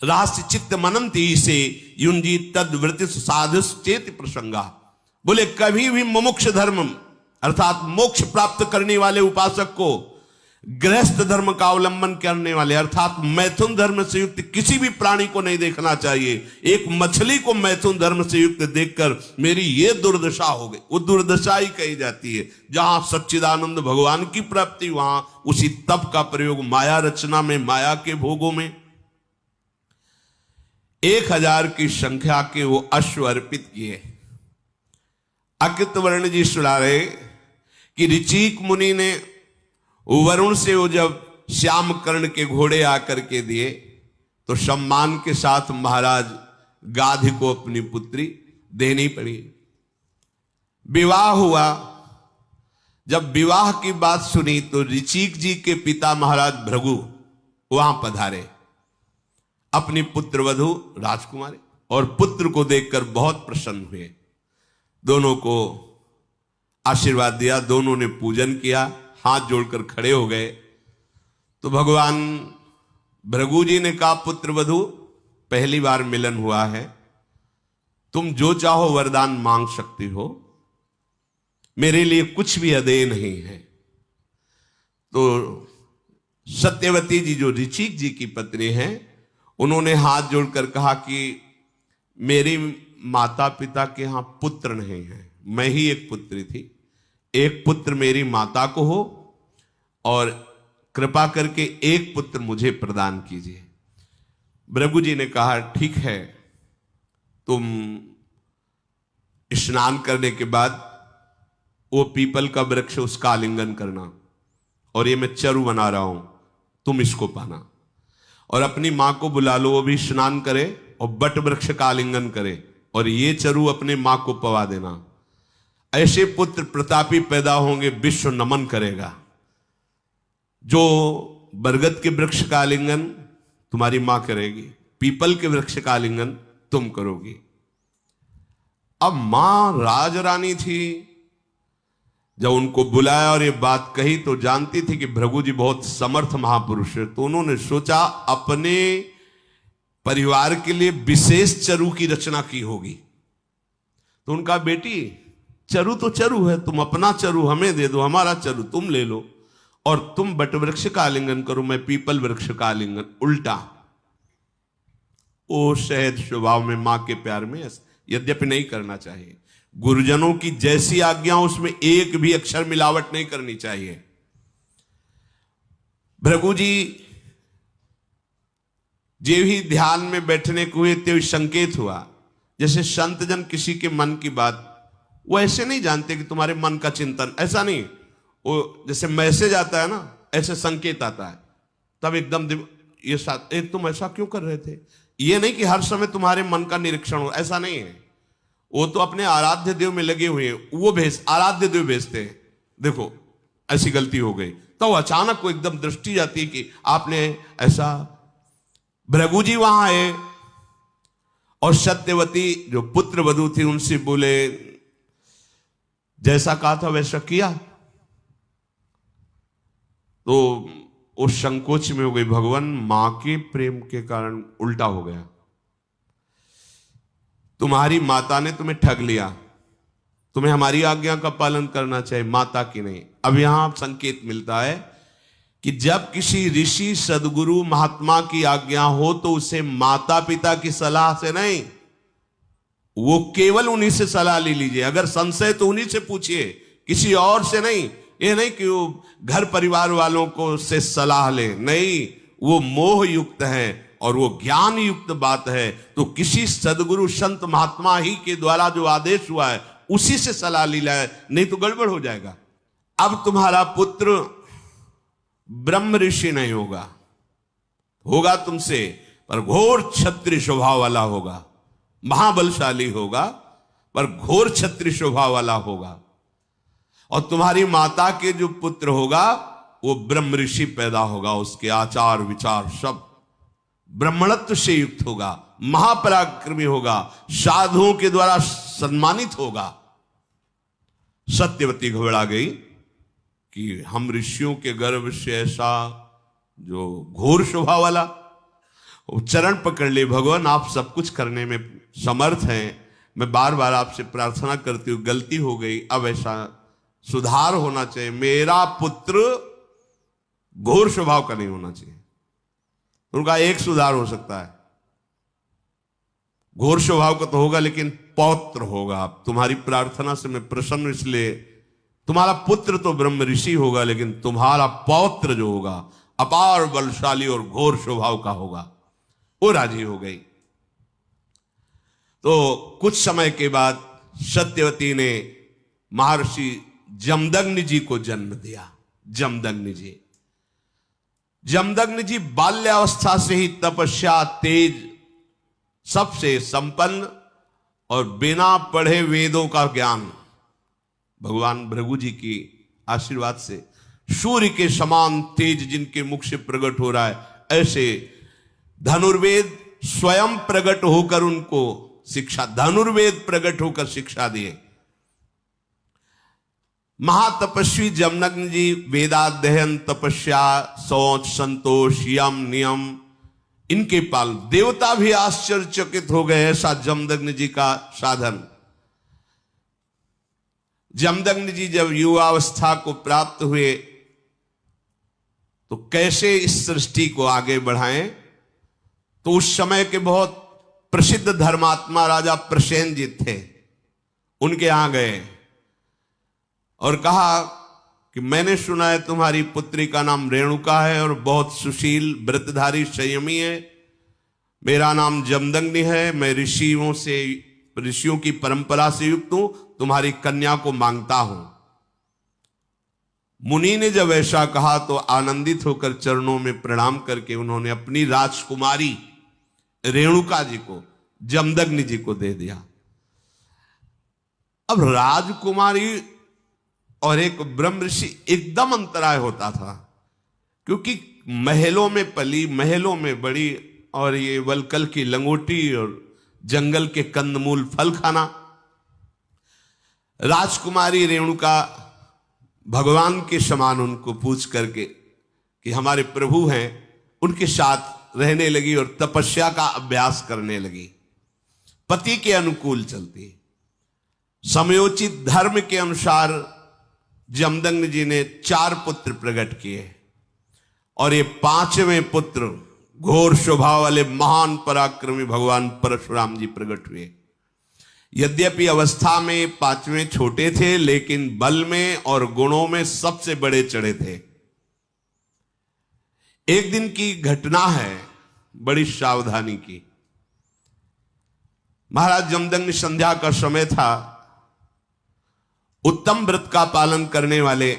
Speaker 1: राष्ट्र चित्त मनंती से युंजी तद वृत्ति साधुश्चेत प्रसंगा। बोले कभी भी मुमुक्ष धर्म अर्थात मोक्ष प्राप्त करने वाले उपासक को गृहस्थ धर्म का अवलंबन करने वाले अर्थात मैथुन धर्म से युक्त किसी भी प्राणी को नहीं देखना चाहिए। एक मछली को मैथुन धर्म से युक्त देखकर मेरी ये दुर्दशा हो गई, वो दुर्दशा ही कही जाती है। जहां सच्चिदानंद भगवान की प्राप्ति, वहां उसी तप का प्रयोग माया रचना में, माया के भोगों में। 1000 की संख्या के वो अश्व अर्पित किए। अकृतवर्ण जी सुना रहे कि ऋचिक मुनि ने वरुण से वो जब श्याम कर्ण के घोड़े आकर के दिए तो सम्मान के साथ महाराज गाधी को अपनी पुत्री देनी पड़ी। विवाह हुआ। जब विवाह की बात सुनी तो ऋचिक जी के पिता महाराज भृगु वहां पधारे, अपनी पुत्र वधू राजकुमारी। और पुत्र को देखकर बहुत प्रसन्न हुए। दोनों को आशीर्वाद दिया, दोनों ने पूजन किया, हाथ जोड़कर खड़े हो गए। तो भगवान भृगु जी ने कहा, पुत्र वधू, पहली बार मिलन हुआ है, तुम जो चाहो वरदान मांग सकती हो, मेरे लिए कुछ भी अदेय नहीं है। तो सत्यवती जी जो ऋचिक जी की पत्नी हैं, उन्होंने हाथ जोड़कर कहा कि मेरी माता पिता के यहां पुत्र नहीं है, मैं ही एक पुत्री थी, एक पुत्र मेरी माता को हो और कृपा करके एक पुत्र मुझे प्रदान कीजिए। भृगु जी ने कहा, ठीक है, तुम स्नान करने के बाद वो पीपल का वृक्ष, उसका आलिंगन करना, और ये मैं चरु बना रहा हूं, तुम इसको पाना, और अपनी मां को बुला लो, वो भी स्नान करे और बट वृक्ष का आलिंगन करे, और ये चरु अपने मां को पवा देना। ऐसे पुत्र प्रतापी पैदा होंगे, विश्व नमन करेगा। जो बरगद के वृक्ष का आलिंगन तुम्हारी मां करेगी, पीपल के वृक्ष का आलिंगन तुम करोगी। अब मां राजरानी थी, जब उनको बुलाया और ये बात कही तो जानती थी कि भृगु जी बहुत समर्थ महापुरुष है, तो उन्होंने सोचा अपने परिवार के लिए विशेष चरु की रचना की होगी। तो उनका, बेटी चरु तो चरु है, तुम अपना चरु हमें दे दो, हमारा चरु तुम ले लो, और तुम बट वृक्ष का आलिंगन करो, मैं पीपल वृक्ष का आलिंगन। उल्टा वो सहज स्वभाव में, मां के प्यार में, यद्यपि नहीं करना चाहिए। गुरुजनों की जैसी आज्ञा, उसमें एक भी अक्षर मिलावट नहीं करनी चाहिए। भृगु जी जे ही ध्यान में बैठने को हुए, तो संकेत हुआ जैसे संतजन किसी के मन की बात, वो ऐसे नहीं जानते कि तुम्हारे मन का चिंतन, ऐसा नहीं, वो जैसे मैसेज आता है ना, ऐसे संकेत आता है, तब एकदम ये साथ, तुम ऐसा क्यों कर रहे थे, ये नहीं कि हर समय तुम्हारे मन का निरीक्षण हो, ऐसा नहीं है। वो तो अपने आराध्य देव में लगे हुए हैं, वो आराध्य देव भेजते हैं, देखो ऐसी गलती हो गई, तो अचानक को एकदम दृष्टि जाती है कि आपने ऐसा। भृगु जी वहां आए और सत्यवती जो पुत्र वधू थी उनसे बोले, जैसा कहा था वैसा किया। तो उस संकोच में हो गई, भगवान मां के प्रेम के कारण उल्टा हो गया, तुम्हारी माता ने तुम्हें ठग लिया, तुम्हें हमारी आज्ञा का पालन करना चाहिए, माता की नहीं। अब यहां संकेत मिलता है कि जब किसी ऋषि सदगुरु महात्मा की आज्ञा हो तो उसे माता पिता की सलाह से नहीं, वो केवल उन्हीं से सलाह ले लीजिए। अगर संशय तो उन्हीं से पूछिए, किसी और से नहीं। ये नहीं कि वो घर परिवार वालों को से सलाह ले, नहीं, वो मोह युक्त है और वो ज्ञान युक्त बात है। तो किसी सदगुरु संत महात्मा ही के द्वारा जो आदेश हुआ है उसी से सलाह ली जाए, नहीं तो गड़बड़ हो जाएगा। अब तुम्हारा पुत्र ब्रह्म ऋषि नहीं होगा, होगा तुमसे, पर घोर क्षत्रिय स्वभाव वाला होगा, महाबलशाली होगा पर घोर क्षत्रिय स्वभाव वाला होगा। और तुम्हारी माता के जो पुत्र होगा वो ब्रह्म ऋषि पैदा होगा, उसके आचार विचार सब ब्राह्मणत्व से युक्त होगा, महापराक्रमी होगा, साधुओं के द्वारा सम्मानित होगा। सत्यवती घबरा गई कि हम ऋषियों के गर्भ से ऐसा जो घोर स्वभाव वाला, वो चरण पकड़ ले, भगवान आप सब कुछ करने में समर्थ हैं, मैं बार बार आपसे प्रार्थना करती हूँ, गलती हो गई, अब ऐसा सुधार होना चाहिए, मेरा पुत्र घोर स्वभाव का नहीं होना चाहिए। उनका एक सुधार हो सकता है, घोर स्वभाव का तो होगा लेकिन पौत्र होगा। तुम्हारी प्रार्थना से मैं प्रसन्न, इसलिए तुम्हारा पुत्र तो ब्रह्म ऋषि होगा लेकिन तुम्हारा पौत्र जो होगा अपार बलशाली और घोर स्वभाव का होगा। वो राजी हो गई। तो कुछ समय के बाद सत्यवती ने महर्षि जमदग्नि जी को जन्म दिया। जमदग्नि जी बाल्यावस्था से ही तपस्या, तेज, सबसे संपन्न और बिना पढ़े वेदों का ज्ञान, भगवान भृगु जी की आशीर्वाद से सूर्य के समान तेज जिनके मुख से प्रकट हो रहा है, ऐसे धनुर्वेद, स्वयं प्रकट होकर उनको शिक्षा, धनुर्वेद प्रकट होकर शिक्षा दिए। महातपस्वी जमदग्नि जी वेदाध्ययन, तपस्या, शौच, संतोष, यम, नियम, इनके पाल देवता भी आश्चर्यचकित हो गए, ऐसा जमदग्नि जी का साधन। जमदग्नि जी जब युवावस्था को प्राप्त हुए तो कैसे इस सृष्टि को आगे बढ़ाएं, तो उस समय के बहुत प्रसिद्ध धर्मात्मा राजा प्रसेनजीत थे, उनके यहां गए और कहा कि मैंने सुना है तुम्हारी पुत्री का नाम रेणुका है और बहुत सुशील, व्रतधारी, संयमी है। मेरा नाम जमदग्नि है, मैं ऋषियों की परंपरा से युक्त हूं, तुम्हारी कन्या को मांगता हूं। मुनि ने जब ऐसा कहा तो आनंदित होकर चरणों में प्रणाम करके उन्होंने अपनी राजकुमारी रेणुका जी को जमदग्नि जी को दे दिया। अब राजकुमारी और एक ब्रह्म ऋषि एकदम अंतराय होता था, क्योंकि महलों में पली, महलों में बड़ी, और ये वलकल की लंगोटी और जंगल के कंदमूल फल खाना। राजकुमारी रेणुका भगवान के समान उनको पूछ करके कि हमारे प्रभु हैं, उनके साथ रहने लगी और तपस्या का अभ्यास करने लगी। पति के अनुकूल चलती, समयोचित धर्म के अनुसार जमदग्नि जी ने 4 पुत्र प्रकट किए और ये 5वें पुत्र घोर स्वभाव वाले महान पराक्रमी भगवान परशुराम जी प्रकट हुए। यद्यपि अवस्था में 5वें छोटे थे, लेकिन बल में और गुणों में सबसे बड़े चढ़े थे। एक दिन की घटना है, बड़ी सावधानी की। महाराज जमदग्नि, संध्या का समय था, उत्तम व्रत का पालन करने वाले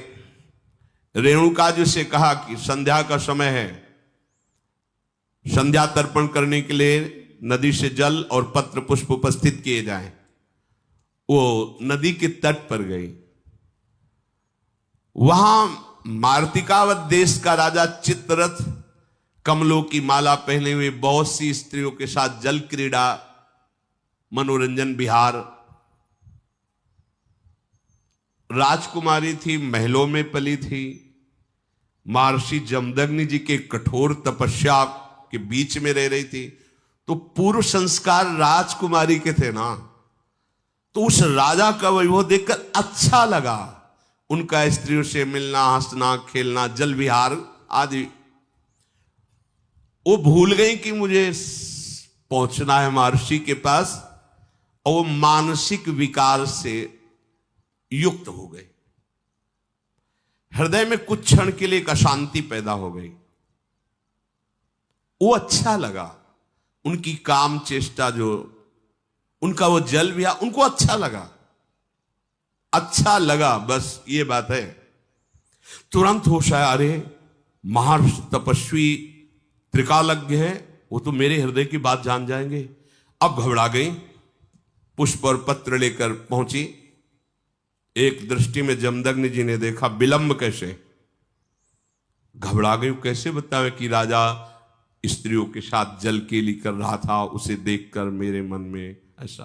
Speaker 1: रेणुका जी से कहा कि संध्या का समय है, संध्या तर्पण करने के लिए नदी से जल और पत्र पुष्प उपस्थित किए जाएं। वो नदी के तट पर गई। वहां मार्तिकावत देश का राजा चित्ररथ कमलों की माला पहने हुए बहुत सी स्त्रियों के साथ जल क्रीड़ा, मनोरंजन, विहार। राजकुमारी थी, महलों में पली थी, महर्षि जमदग्नि जी के कठोर तपस्या के बीच में रह रही थी, तो पूर्व संस्कार राजकुमारी के थे ना, तो उस राजा का वैभव देखकर अच्छा लगा। उनका स्त्रियों से मिलना, हंसना, खेलना, जल विहार आदि। वो भूल गई कि मुझे पहुंचना है महर्षि के पास, और वो मानसिक विकार से युक्त हो गई। हृदय में कुछ क्षण के लिए एक अशांति पैदा हो गई। वो अच्छा लगा, उनकी काम चेष्टा, जो उनका वो जल भी, उनको अच्छा लगा, अच्छा लगा, बस ये बात है। तुरंत होश आया, अरे महर्षि तपस्वी त्रिकालज्ञ है, वो तो मेरे हृदय की बात जान जाएंगे। अब घबरा गई, पुष्प और पत्र लेकर पहुंची। एक दृष्टि में जमदग्नि जी ने देखा, विलंब कैसे, घबरा गई। कैसे बतावे कि राजा स्त्रियों के साथ जल केली कर रहा था, उसे देखकर मेरे मन में ऐसा।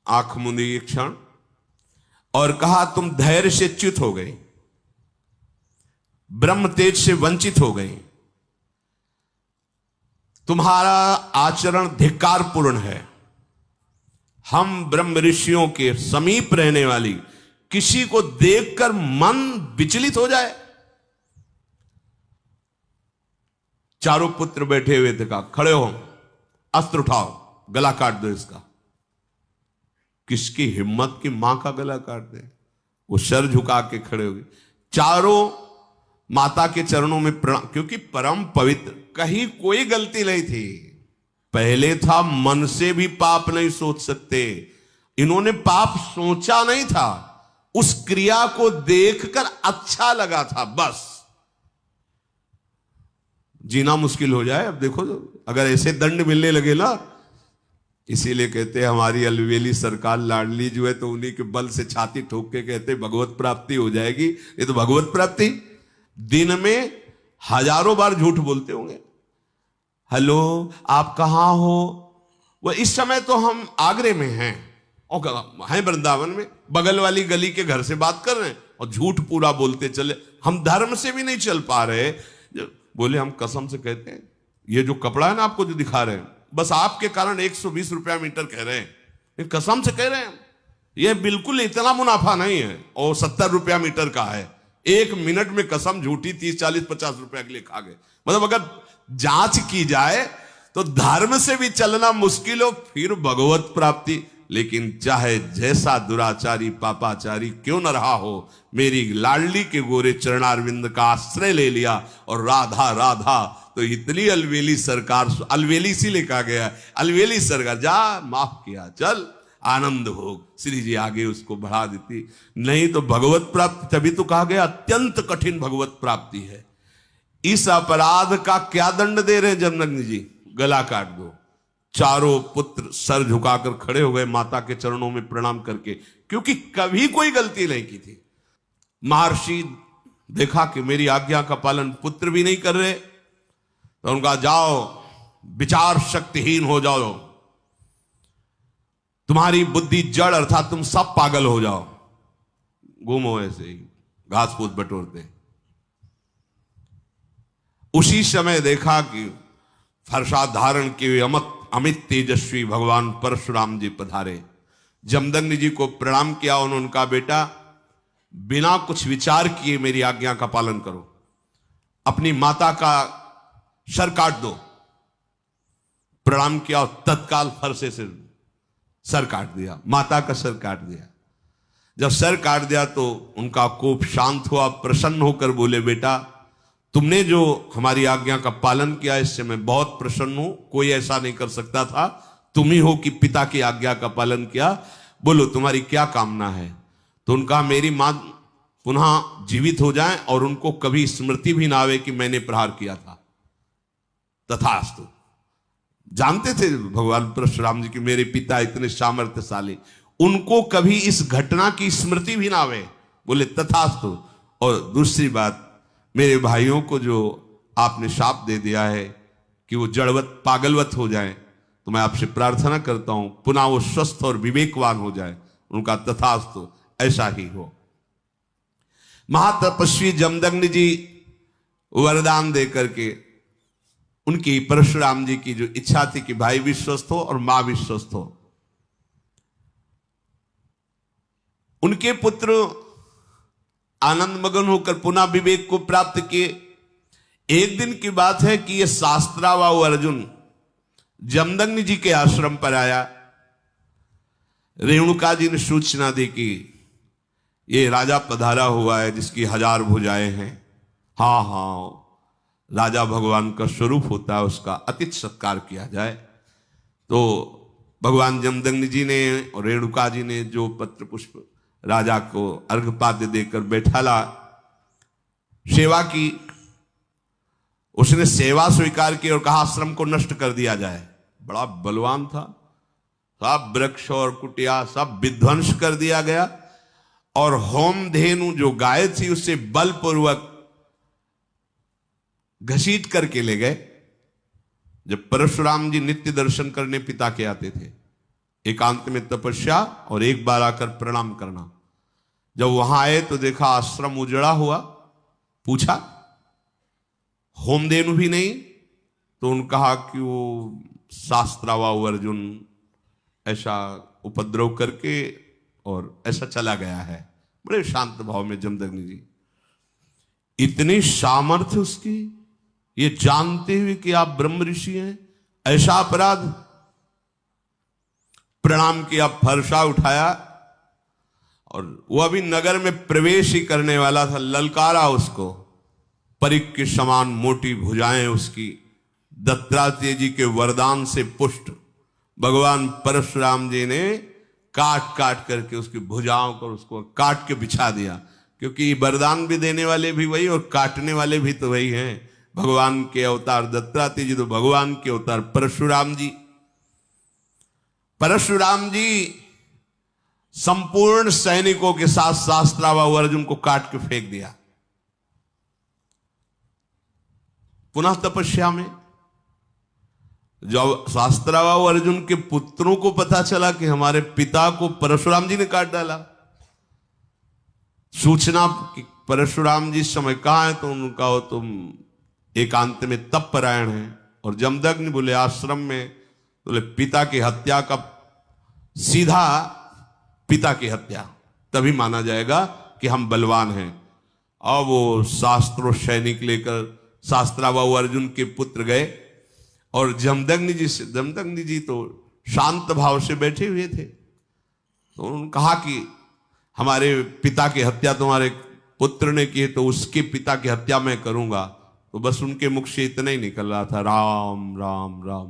Speaker 1: आंख मूंदी एक क्षण और कहा, तुम धैर्य से च्युत हो गई, ब्रह्म तेज से वंचित हो गई, तुम्हारा आचरण धिक्कारपूर्ण है। हम ब्रह्म ऋषियों के समीप रहने वाली किसी को देखकर मन विचलित हो जाए। चारों पुत्र बैठे हुए थे, कहा खड़े हो, अस्त्र उठाओ, गला काट दो इसका। किसकी हिम्मत की मां का गला काट दे। वो सर झुका के खड़े हो गए। चारों माता के चरणों में प्रणाम, क्योंकि परम पवित्र, कहीं कोई गलती नहीं थी। पहले था मन से भी पाप नहीं सोच सकते, इन्होंने पाप सोचा नहीं था, उस क्रिया को देखकर अच्छा लगा था, बस। जीना मुश्किल हो जाए। अब देखो, अगर ऐसे दंड मिलने लगे ना, इसीलिए कहते हैं हमारी अलवेली सरकार लाडली जो है, तो उन्हीं के बल से छाती ठोक के कहते भगवत प्राप्ति हो जाएगी। ये तो भगवत प्राप्ति, दिन में हजारों बार झूठ बोलते होंगे, हेलो आप कहाँ हो। वो इस समय तो हम आगरे में हैं और हैं वृंदावन में, बगल वाली गली के घर से बात कर रहे हैं और झूठ पूरा बोलते चले। हम धर्म से भी नहीं चल पा रहे। बोले हम कसम से कहते हैं, ये जो कपड़ा है ना आपको जो दिखा रहे हैं, बस आपके कारण 120 रुपया मीटर कह रहे हैं, ये कसम से कह रहे हैं। ये बिल्कुल इतना मुनाफा नहीं है और 70 रुपया मीटर का है। 1 मिनट में कसम झूठी 30, 40, 50 रुपया के लिए खा गए। मतलब अगर जांच की जाए तो धर्म से भी चलना मुश्किल हो, फिर भगवत प्राप्ति। लेकिन चाहे जैसा दुराचारी पापाचारी क्यों न रहा हो, मेरी लाडली के गोरे चरणारविंद का आश्रय ले लिया और राधा राधा तो इतनी अलवेली सरकार, अलवेली इसीलिए कहा गया, अलवेली सरकार जा माफ किया, चल आनंद भोग। श्री जी आगे उसको बढ़ा देती। नहीं तो भगवत प्राप्ति, तभी तो कहा गया अत्यंत कठिन भगवत प्राप्ति है। इस अपराध का क्या दंड दे रहे हैं जमदग्नि जी? गला काट दो। चारों पुत्र सर झुकाकर खड़े हो गए माता के चरणों में प्रणाम करके, क्योंकि कभी कोई गलती नहीं की थी। महर्षि देखा कि मेरी आज्ञा का पालन पुत्र भी नहीं कर रहे, तो उनका जाओ विचार शक्तिहीन हो जाओ, तुम्हारी बुद्धि जड़ अर्थात तुम सब पागल हो जाओ, घूमो ऐसे ही घास फूस बटोरते। उसी समय देखा कि फरसा धारण के अमित तेजस्वी भगवान परशुराम जी पधारे। जमदग्नि जी को प्रणाम किया उन्होंने। उनका बेटा बिना कुछ विचार किए मेरी आज्ञा का पालन करो, अपनी माता का सर काट दो। प्रणाम किया और तत्काल फरसे से सर काट दिया, माता का सर काट दिया। जब सर काट दिया तो उनका कोप शांत हुआ, प्रसन्न होकर बोले बेटा तुमने जो हमारी आज्ञा का पालन किया इससे मैं बहुत प्रसन्न हूं, कोई ऐसा नहीं कर सकता था, तुम ही हो कि पिता की आज्ञा का पालन किया। बोलो तुम्हारी क्या कामना है? तो उनका मेरी मां पुनः जीवित हो जाए और उनको कभी स्मृति भी ना आवे कि मैंने प्रहार किया था। तथास्तु। जानते थे भगवान परशुराम जी कि मेरे पिता इतने सामर्थ्यशाली, उनको कभी इस घटना की स्मृति भी ना आवे। बोले तथास्तु। और दूसरी बात, मेरे भाइयों को जो आपने शाप दे दिया है कि वो जड़वत पागलवत हो जाए, तो मैं आपसे प्रार्थना करता हूं पुनः वो स्वस्थ और विवेकवान हो जाए। उनका तथास्तु, ऐसा ही हो। महातपस्वी जमदग्नि जी वरदान दे करके उनकी परशुराम जी की जो इच्छा थी कि भाई भी स्वस्थ हो और मां भी स्वस्थ हो, उनके पुत्र आनंद मगन होकर पुनः विवेक को प्राप्त किए। एक दिन की बात है कि यह शास्त्रावाऊ अर्जुन जमदग्नि जी के आश्रम पर आया। रेणुका जी ने सूचना दी कि ये राजा पधारा हुआ है जिसकी 1000 भुजाएं हैं। हाँ हाँ, राजा भगवान का स्वरूप होता है, उसका अतिथि सत्कार किया जाए। तो भगवान जमदग्नि जी ने और रेणुका जी ने जो पत्र पुष्प राजा को अर्घपाद्य देकर बैठाला, सेवा की। उसने सेवा स्वीकार की और कहा आश्रम को नष्ट कर दिया जाए। बड़ा बलवान था, सब वृक्ष और कुटिया सब विध्वंस कर दिया गया और होम धेनु जो गाय थी उससे बलपूर्वक घसीट करके ले गए। जब परशुराम जी नित्य दर्शन करने पिता के आते थे, एकांत में तपस्या और एक बार आकर प्रणाम करना। जब वहां आए तो देखा आश्रम उजड़ा हुआ। पूछा होमधेनु भी नहीं, तो उन्होंने कहा कि वो शास्त्रावाऊ अर्जुन ऐसा उपद्रव करके और ऐसा चला गया है। बड़े शांत भाव में जमदग्नि जी, इतनी सामर्थ्य उसकी, ये जानते हुए कि आप ब्रह्म ऋषि हैं, ऐसा अपराध। प्रणाम किया, फरसा उठाया और वो अभी नगर में प्रवेश ही करने वाला था, ललकारा उसको। परिक के समान मोटी भुजाएं उसकी, दत्तात्रेय जी के वरदान से पुष्ट भगवान परशुराम जी ने काट काट करके उसकी भुजाओं को उसको काट के बिछा दिया, क्योंकि वरदान भी देने वाले भी वही और काटने वाले भी तो वही हैं। भगवान के अवतार दत्तात्रेय जी तो भगवान के अवतार परशुराम जी। परशुराम जी संपूर्ण सैनिकों के साथ शास्त्रावाऊ अर्जुन को काट के फेंक दिया। पुनः तपस्या में जब शास्त्राबाहु अर्जुन के पुत्रों को पता चला कि हमारे पिता को परशुराम जी ने काट डाला, सूचना कि परशुराम जी इस समय कहां है, तो उनका हो तुम एकांत में तप परायण है। और जमदग्नि बोले आश्रम में, बोले पिता की हत्या का सीधा पिता की हत्या, तभी माना जाएगा कि हम बलवान हैं। और वो शास्त्रों सैनिक लेकर शास्त्राबाहु अर्जुन के पुत्र गए और जमदग्नि जी तो शांत भाव से बैठे हुए थे। तो उन्होंने कहा कि हमारे पिता की हत्या तुम्हारे पुत्र ने की है, तो उसके पिता की हत्या मैं करूंगा। तो बस उनके मुख से इतना ही निकल रहा था, राम राम राम,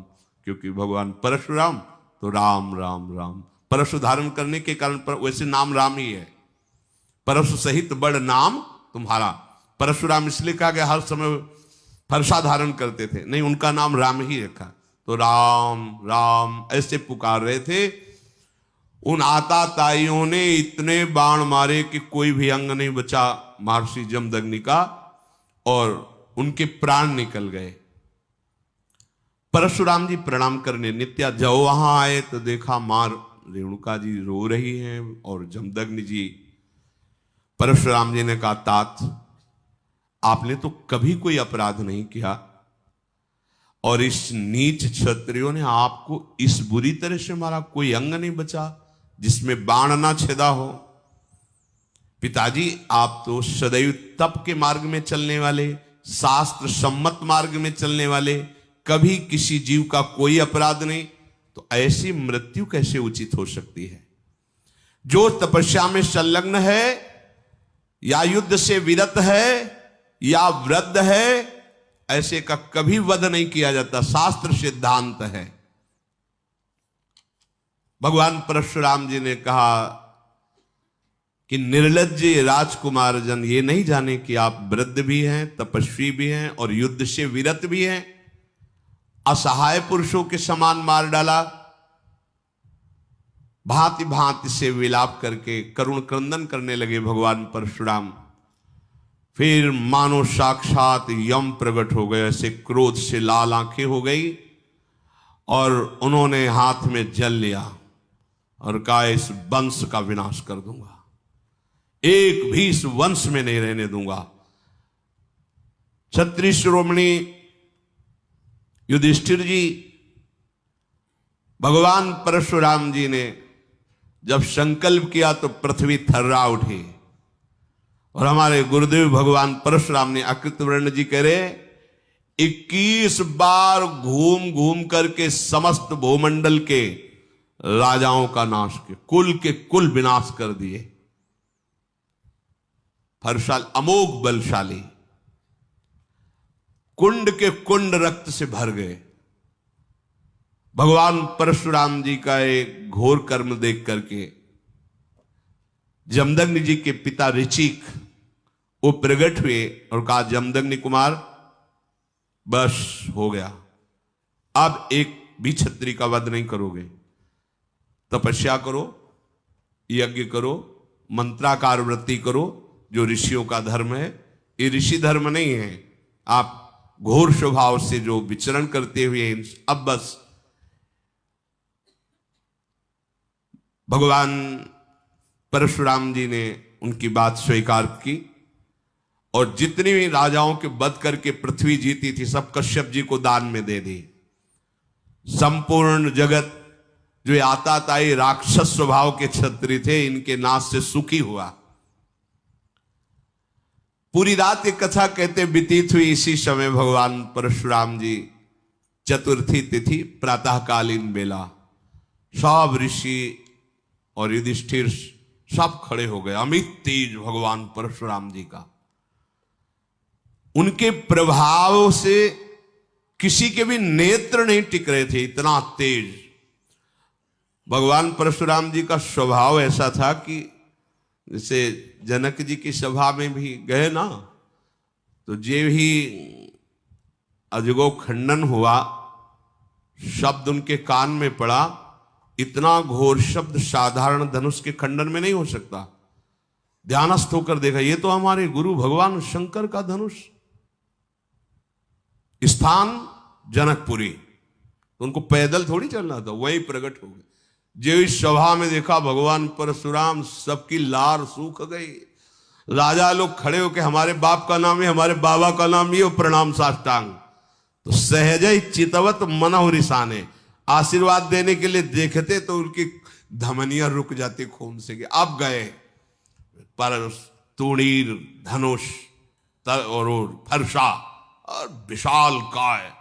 Speaker 1: क्योंकि भगवान परशुराम तो राम राम राम। परशु धारण करने के कारण वैसे नाम राम ही है, परशु सहित बड़ नाम तुम्हारा। परशुराम इसलिए कहा गया, हर समय फरसा धारण करते थे, नहीं, उनका नाम राम ही रखा। तो राम राम ऐसे पुकार रहे थे। उन आताताइयों ने इतने बाण मारे कि कोई भी अंग नहीं बचा महर्षि जमदग्नि का, और उनके प्राण निकल गए। परशुराम जी प्रणाम करने नित्या जब वहां आए तो देखा मां रेणुका जी रो रही हैं, और जमदग्नि जी, परशुराम जी ने कहा, तात आपने तो कभी कोई अपराध नहीं किया, और इस नीच क्षत्रियों ने आपको इस बुरी तरह से मारा, कोई अंग नहीं बचा जिसमें बाण ना छेदा हो। पिताजी आप तो सदैव तप के मार्ग में चलने वाले, शास्त्र सम्मत मार्ग में चलने वाले, कभी किसी जीव का कोई अपराध नहीं, तो ऐसी मृत्यु कैसे उचित हो सकती है? जो तपस्या में संलग्न है, या युद्ध से विरत है, या वृद्ध है, ऐसे का कभी वध नहीं किया जाता, शास्त्र सिद्धांत है। भगवान परशुराम जी ने कहा कि निर्लज्ज राजकुमार जन ये नहीं जाने कि आप वृद्ध भी हैं, तपस्वी भी हैं, और युद्ध से विरत भी हैं। असहाय पुरुषों के समान मार डाला। भांति भांति से विलाप करके करुण क्रंदन करने लगे भगवान परशुराम। फिर मानो साक्षात यम प्रकट हो गए, ऐसे क्रोध से लाल आंखें हो गई, और उन्होंने हाथ में जल लिया और कहा, इस वंश का विनाश कर दूंगा, एक भी इस वंश में नहीं रहने दूंगा। क्षत्रिय शिरोमणि युधिष्ठिर जी, भगवान परशुराम जी ने जब संकल्प किया तो पृथ्वी थर्रा उठी, और हमारे गुरुदेव भगवान परशुराम ने अकृतवर्ण जी कह रहे 21 बार घूम घूम करके समस्त भूमंडल के राजाओं का नाश किया, कुल के कुल विनाश कर दिए। हर्षाल अमोघ बलशाली, कुंड के कुंड रक्त से भर गए। भगवान परशुराम जी का एक घोर कर्म देख करके जमदग्नि जी के पिता ऋचिक वो प्रकट हुए और कहा, जमदग्नि कुमार बस हो गया, अब एक भी क्षत्रिय का वध नहीं करोगे, तपस्या करो, यज्ञ करो, मंत्राकार वृत्ति करो, जो ऋषियों का धर्म है। ये ऋषि धर्म नहीं है, आप घोर स्वभाव से जो विचरण करते हुए, अब बस भगवान परशुराम जी ने उनकी बात स्वीकार की, और जितनी भी राजाओं के वध करके पृथ्वी जीती थी सब कश्यप जी को दान में दे दी। संपूर्ण जगत जो आताताई राक्षस स्वभाव के क्षत्रिय थे, इनके नाश से सुखी हुआ। पूरी रात एक कथा कहते व्यतीत हुई। इसी समय भगवान परशुराम जी चतुर्थी तिथि प्रातःकालीन बेला, सब ऋषि और युधिष्ठिर सब खड़े हो गए। अमित तेज भगवान परशुराम जी का, उनके प्रभाव से किसी के भी नेत्र नहीं टिक रहे थे, इतना तेज। भगवान परशुराम जी का स्वभाव ऐसा था कि जैसे जनक जी की सभा में भी गए ना, तो जे ही अजगो खंडन हुआ, शब्द उनके कान में पड़ा, इतना घोर शब्द साधारण धनुष के खंडन में नहीं हो सकता। ध्यानस्थ होकर देखा, ये तो हमारे गुरु भगवान शंकर का धनुष। स्थान जनकपुरी, तो उनको पैदल थोड़ी चलना था, वहीं प्रकट हो गए। जो इस सभा में देखा भगवान परशुराम, सबकी लार सूख गई। राजा लोग खड़े होके हमारे बाप का नाम है, हमारे बाबा का नाम ही, प्रणाम साष्टांग। तो सहज ही चितवत मनहु रिसाने, आशीर्वाद देने के लिए देखते तो उनकी धमनियां रुक जाती खून से। अब गए पर तूणीर धनुष और फरसा और विशाल काय,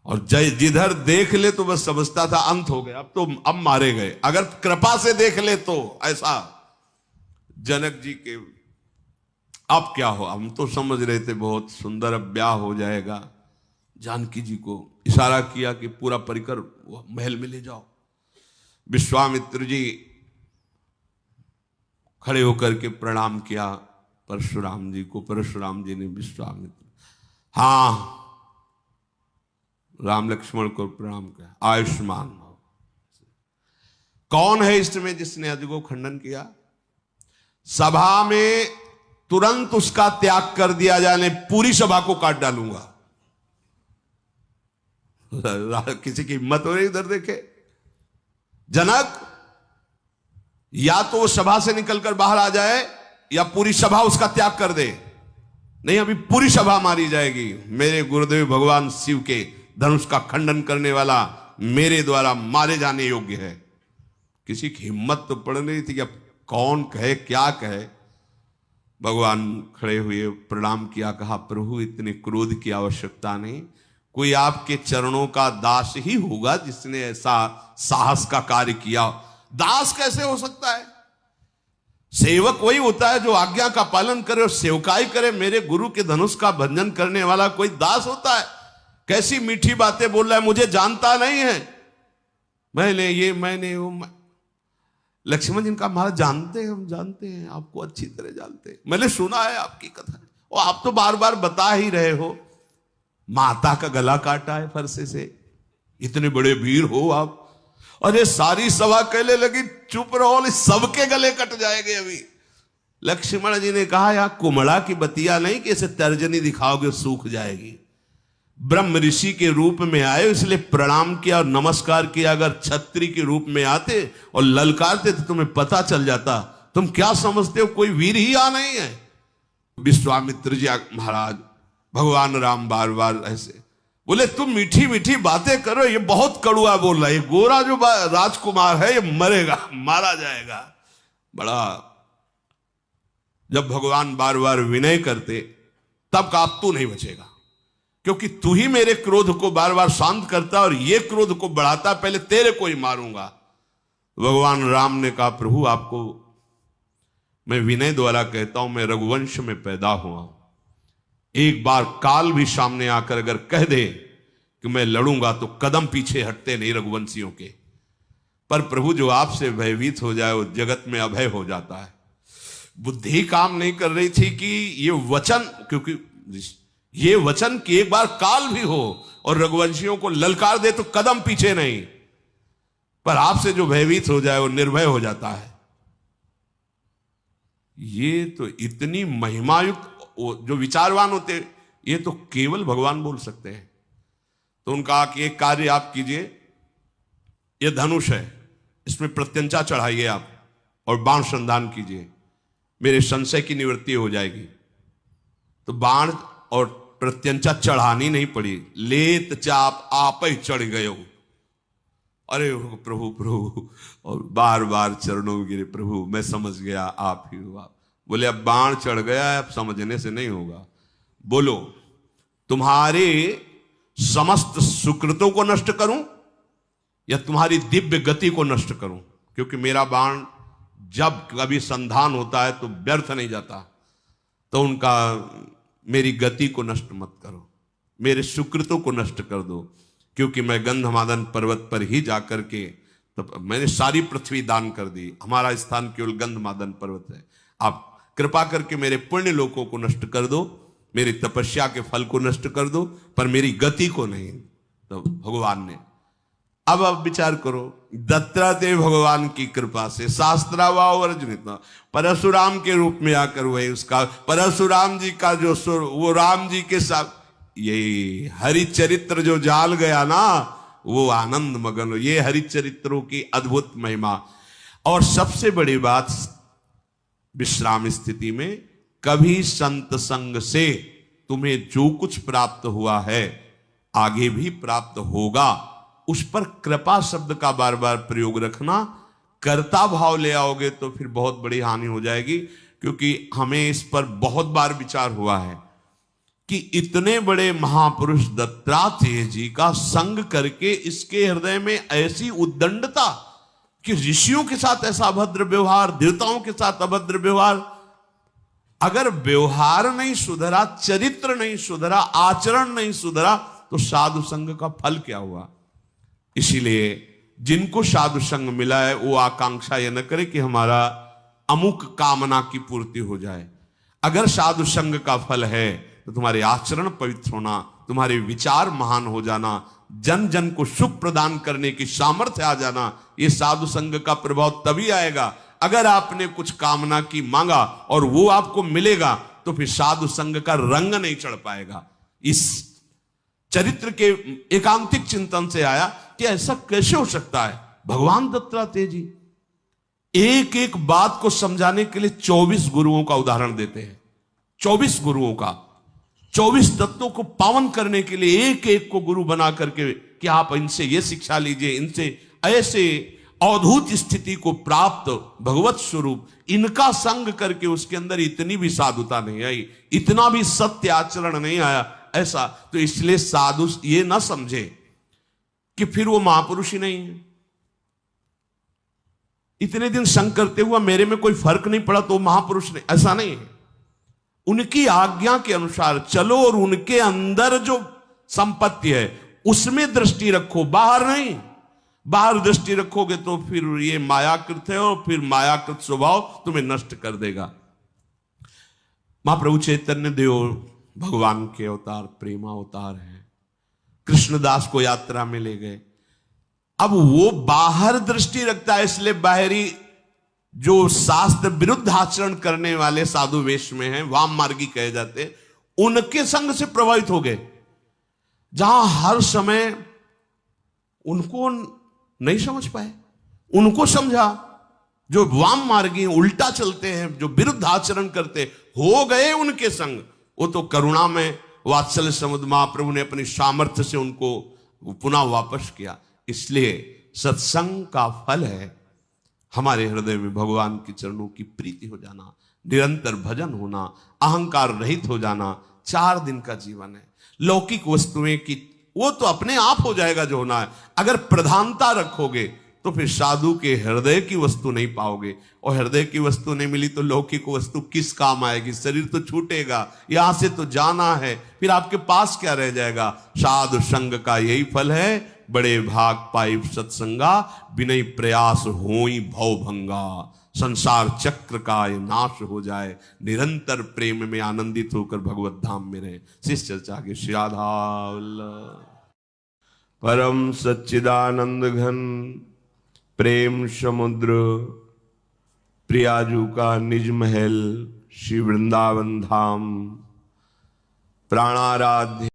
Speaker 1: और जय जिधर देख ले तो बस समझता था अंत हो गया, अब मारे गए। अगर कृपा से देख ले तो ऐसा। जनक जी के अब क्या हो, हम तो समझ रहे थे बहुत सुंदर अब ब्याह हो जाएगा। जानकी जी को इशारा किया कि पूरा परिकर महल में ले जाओ। विश्वामित्र जी खड़े होकर के प्रणाम किया परशुराम जी को। परशुराम जी ने विश्वामित्र, हाँ, राम लक्ष्मण को प्रणाम किया, आयुष्मान हो। कौन है इसमें जिसने अजगो खंडन किया? सभा में तुरंत उसका त्याग कर दिया जाए, पूरी सभा को काट डालूंगा। किसी की हिम्मत हो रही इधर देखे? जनक या तो वो सभा से निकलकर बाहर आ जाए या पूरी सभा उसका त्याग कर दे। नहीं, अभी पूरी सभा मारी जाएगी। मेरे गुरुदेव भगवान शिव के धनुष का खंडन करने वाला मेरे द्वारा मारे जाने योग्य है। किसी की हिम्मत तो पड़ रही थी कि अब कौन कहे क्या कहे। भगवान खड़े हुए, प्रणाम किया, कहा प्रभु इतने क्रोध की आवश्यकता नहीं, कोई आपके चरणों का दास ही होगा जिसने ऐसा साहस का कार्य किया। दास कैसे हो सकता है? सेवक वही होता है जो आज्ञा का पालन करे और सेवकाई करे। मेरे गुरु के धनुष का भंजन करने वाला कोई दास होता है? कैसी मीठी बातें बोल रहा है, मुझे जानता नहीं है, मैंने वो। लक्ष्मण जी का महाराज जानते हैं, हम जानते हैं, आपको अच्छी तरह जानते हैं, मैंने सुना है आपकी कथा। और आप तो बार बार बता ही रहे हो, माता का गला काटा है फरसे से, इतने बड़े वीर हो आप। अरे सारी सभा कहने लगी चुप रहो, सबके गले कट जाएंगे अभी। लक्ष्मण जी ने कहा यहां कुमड़ा की बतिया नहीं कि इसे तर्जनी दिखाओगे सूख जाएगी। ब्रह्म ऋषि के रूप में आए इसलिए प्रणाम किया और नमस्कार किया। अगर छत्री के रूप में आते और ललकारते तो तुम्हें पता चल जाता। तुम क्या समझते हो कोई वीर ही आ नहीं है? विश्वामित्र जी महाराज, भगवान राम बार बार ऐसे बोले, तुम मीठी मीठी बातें करो, ये बहुत कड़ुआ बोल रहा है। ये गोरा जो राजकुमार है ये मरेगा, मारा जाएगा। बड़ा जब भगवान बार बार विनय करते तब का अब तू नहीं बचेगा, क्योंकि तू ही मेरे क्रोध को बार बार शांत करता और ये क्रोध को बढ़ाता, पहले तेरे को ही मारूंगा। भगवान राम ने कहा प्रभु आपको मैं विनय द्वारा कहता हूं, मैं रघुवंश में पैदा हुआ। एक बार काल भी सामने आकर अगर कह दे कि मैं लड़ूंगा तो कदम पीछे हटते नहीं रघुवंशियों के। पर प्रभु जो आपसे भयभीत हो जाए वो जगत में अभय हो जाता है। बुद्धि काम नहीं कर रही थी कि ये वचन, क्योंकि ये वचन कि एक बार काल भी हो और रघुवंशियों को ललकार दे तो कदम पीछे नहीं, पर आपसे जो भयभीत हो जाए वो निर्भय हो जाता है। ये तो इतनी महिमायुक्त, जो विचारवान होते ये तो केवल भगवान बोल सकते हैं। तो उनका कि एक कार्य आप कीजिए, ये धनुष है, इसमें प्रत्यंचा चढ़ाइए आप और बाण संधान कीजिए, मेरे संशय की निवृत्ति हो जाएगी। तो बाण और प्रत्यंचा चढ़ानी नहीं पड़ी, लेत चाप आप ही चढ़ गए हो। अरे प्रभु प्रभु, और बार बार चरणों में गिरे, प्रभु मैं समझ गया आप ही हो। आप बोले अब बाण चढ़ गया है, अब समझने से नहीं होगा। बोलो तुम्हारे समस्त सुकृतों को नष्ट करूं या तुम्हारी दिव्य गति को नष्ट करूं? क्योंकि मेरा बाण जब कभी संधान होता है तो व्यर्थ नहीं जाता। तो उनका मेरी गति को नष्ट मत करो, मेरे सुकृतों को नष्ट कर दो, क्योंकि मैं गंधमादन पर्वत पर ही जाकर के तब मैंने सारी पृथ्वी दान कर दी। हमारा स्थान केवल गंधमादन पर्वत है। आप कृपा करके मेरे पुण्य लोकों को नष्ट कर दो, मेरी तपस्या के फल को नष्ट कर दो, पर मेरी गति को नहीं। तो भगवान ने अब आप विचार करो, दत्तात्रेय भगवान की कृपा से शास्त्रावाव अर्जुनित परशुराम के रूप में आकर वही उसका परशुराम जी का जो सुर वो राम जी के साथ ये हरि चरित्र जो जाल गया ना, वो आनंद मगन हो। ये हरिचरित्रों की अद्भुत महिमा। और सबसे बड़ी बात, विश्राम स्थिति में कभी संत संग से तुम्हें जो कुछ प्राप्त हुआ है आगे भी प्राप्त होगा, उस पर कृपा शब्द का बार बार प्रयोग रखना। कर्ता भाव ले आओगे तो फिर बहुत बड़ी हानि हो जाएगी, क्योंकि हमें इस पर बहुत बार विचार हुआ है कि इतने बड़े महापुरुष दत्तात्रेय जी का संग करके इसके हृदय में ऐसी उद्दंडता कि ऋषियों के साथ ऐसा अभद्र व्यवहार, देवताओं के साथ अभद्र व्यवहार। अगर व्यवहार नहीं सुधरा, चरित्र नहीं सुधरा, आचरण नहीं सुधरा, तो साधु संग का फल क्या हुआ। इसीलिए जिनको साधु संग मिला है वो आकांक्षा यह न करे कि हमारा अमुक कामना की पूर्ति हो जाए। अगर साधु संग का फल है तो तुम्हारे आचरण पवित्र होना, तुम्हारे विचार महान हो जाना, जन जन को सुख प्रदान करने की सामर्थ्य आ जाना, ये साधु संग का प्रभाव तभी आएगा। अगर आपने कुछ कामना की मांगा और वो आपको मिलेगा तो फिर साधु संग का रंग नहीं चढ़ पाएगा। इस चरित्र के एकांतिक चिंतन से आया कि ऐसा कैसे हो सकता है। भगवान दत्तात्रेय जी एक एक बात को समझाने के लिए 24 गुरुओं का उदाहरण देते हैं। 24 गुरुओं का, 24 तत्वों को पावन करने के लिए एक एक को गुरु बना करके कि आप इनसे ये शिक्षा लीजिए, इनसे ऐसे अवधूत स्थिति को प्राप्त भगवत स्वरूप, इनका संग करके उसके अंदर इतनी भी साधुता नहीं आई, इतना भी सत्य आचरण नहीं आया ऐसा। तो इसलिए साधु ये ना समझे कि फिर वो महापुरुष ही नहीं है। इतने दिन संग करते हुआ मेरे में कोई फर्क नहीं पड़ा तो महापुरुष नहीं, ऐसा नहीं है। उनकी आज्ञा के अनुसार चलो और उनके अंदर जो संपत्ति है उसमें दृष्टि रखो, बाहर नहीं। बाहर दृष्टि रखोगे तो फिर ये मायाकृत है और फिर मायाकृत स्वभाव तुम्हें नष्ट कर देगा। महाप्रभु चैतन्य देव भगवान के अवतार, प्रेमा अवतार है। कृष्णदास को यात्रा में ले गए। अब वो बाहर दृष्टि रखता है, इसलिए बाहरी जो शास्त्र विरुद्ध आचरण करने वाले साधु वेश में हैं, वाम मार्गी कहे जाते हैं, उनके संग से प्रभावित हो गए। जहां हर समय उनको नहीं समझ पाए, उनको समझा। जो वाम मार्गी उल्टा चलते हैं, जो विरुद्ध आचरण करते, हो गए उनके संग। वो तो करुणा में वात्सल्य समुद्र महाप्रभु ने अपनी सामर्थ्य से उनको पुनः वापस किया। इसलिए सत्संग का फल है हमारे हृदय में भगवान के चरणों की प्रीति हो जाना, निरंतर भजन होना, अहंकार रहित हो जाना। 4 दिन का जीवन है। लौकिक वस्तुएं की वो तो अपने आप हो जाएगा जो होना है। अगर प्रधानता रखोगे तो फिर साधु के हृदय की वस्तु नहीं पाओगे, और हृदय की वस्तु नहीं मिली तो लौकिक वस्तु किस काम आएगी। शरीर तो छूटेगा, यहां से तो जाना है, फिर आपके पास क्या रह जाएगा। साधु संग का यही फल है, बड़े भाग पाई सत्संगा, विनय प्रयास होई भव भंगा। संसार चक्र का ये नाश हो जाए, निरंतर प्रेम में आनंदित होकर भगवत धाम में रहे। शिष्य चर्चा के श्री राधा वल्लभ। परम सच्चिदानंद घन प्रेम समुद्र, प्रियाजू का निज महल, श्री वृंदावन धाम, प्राणाराध्य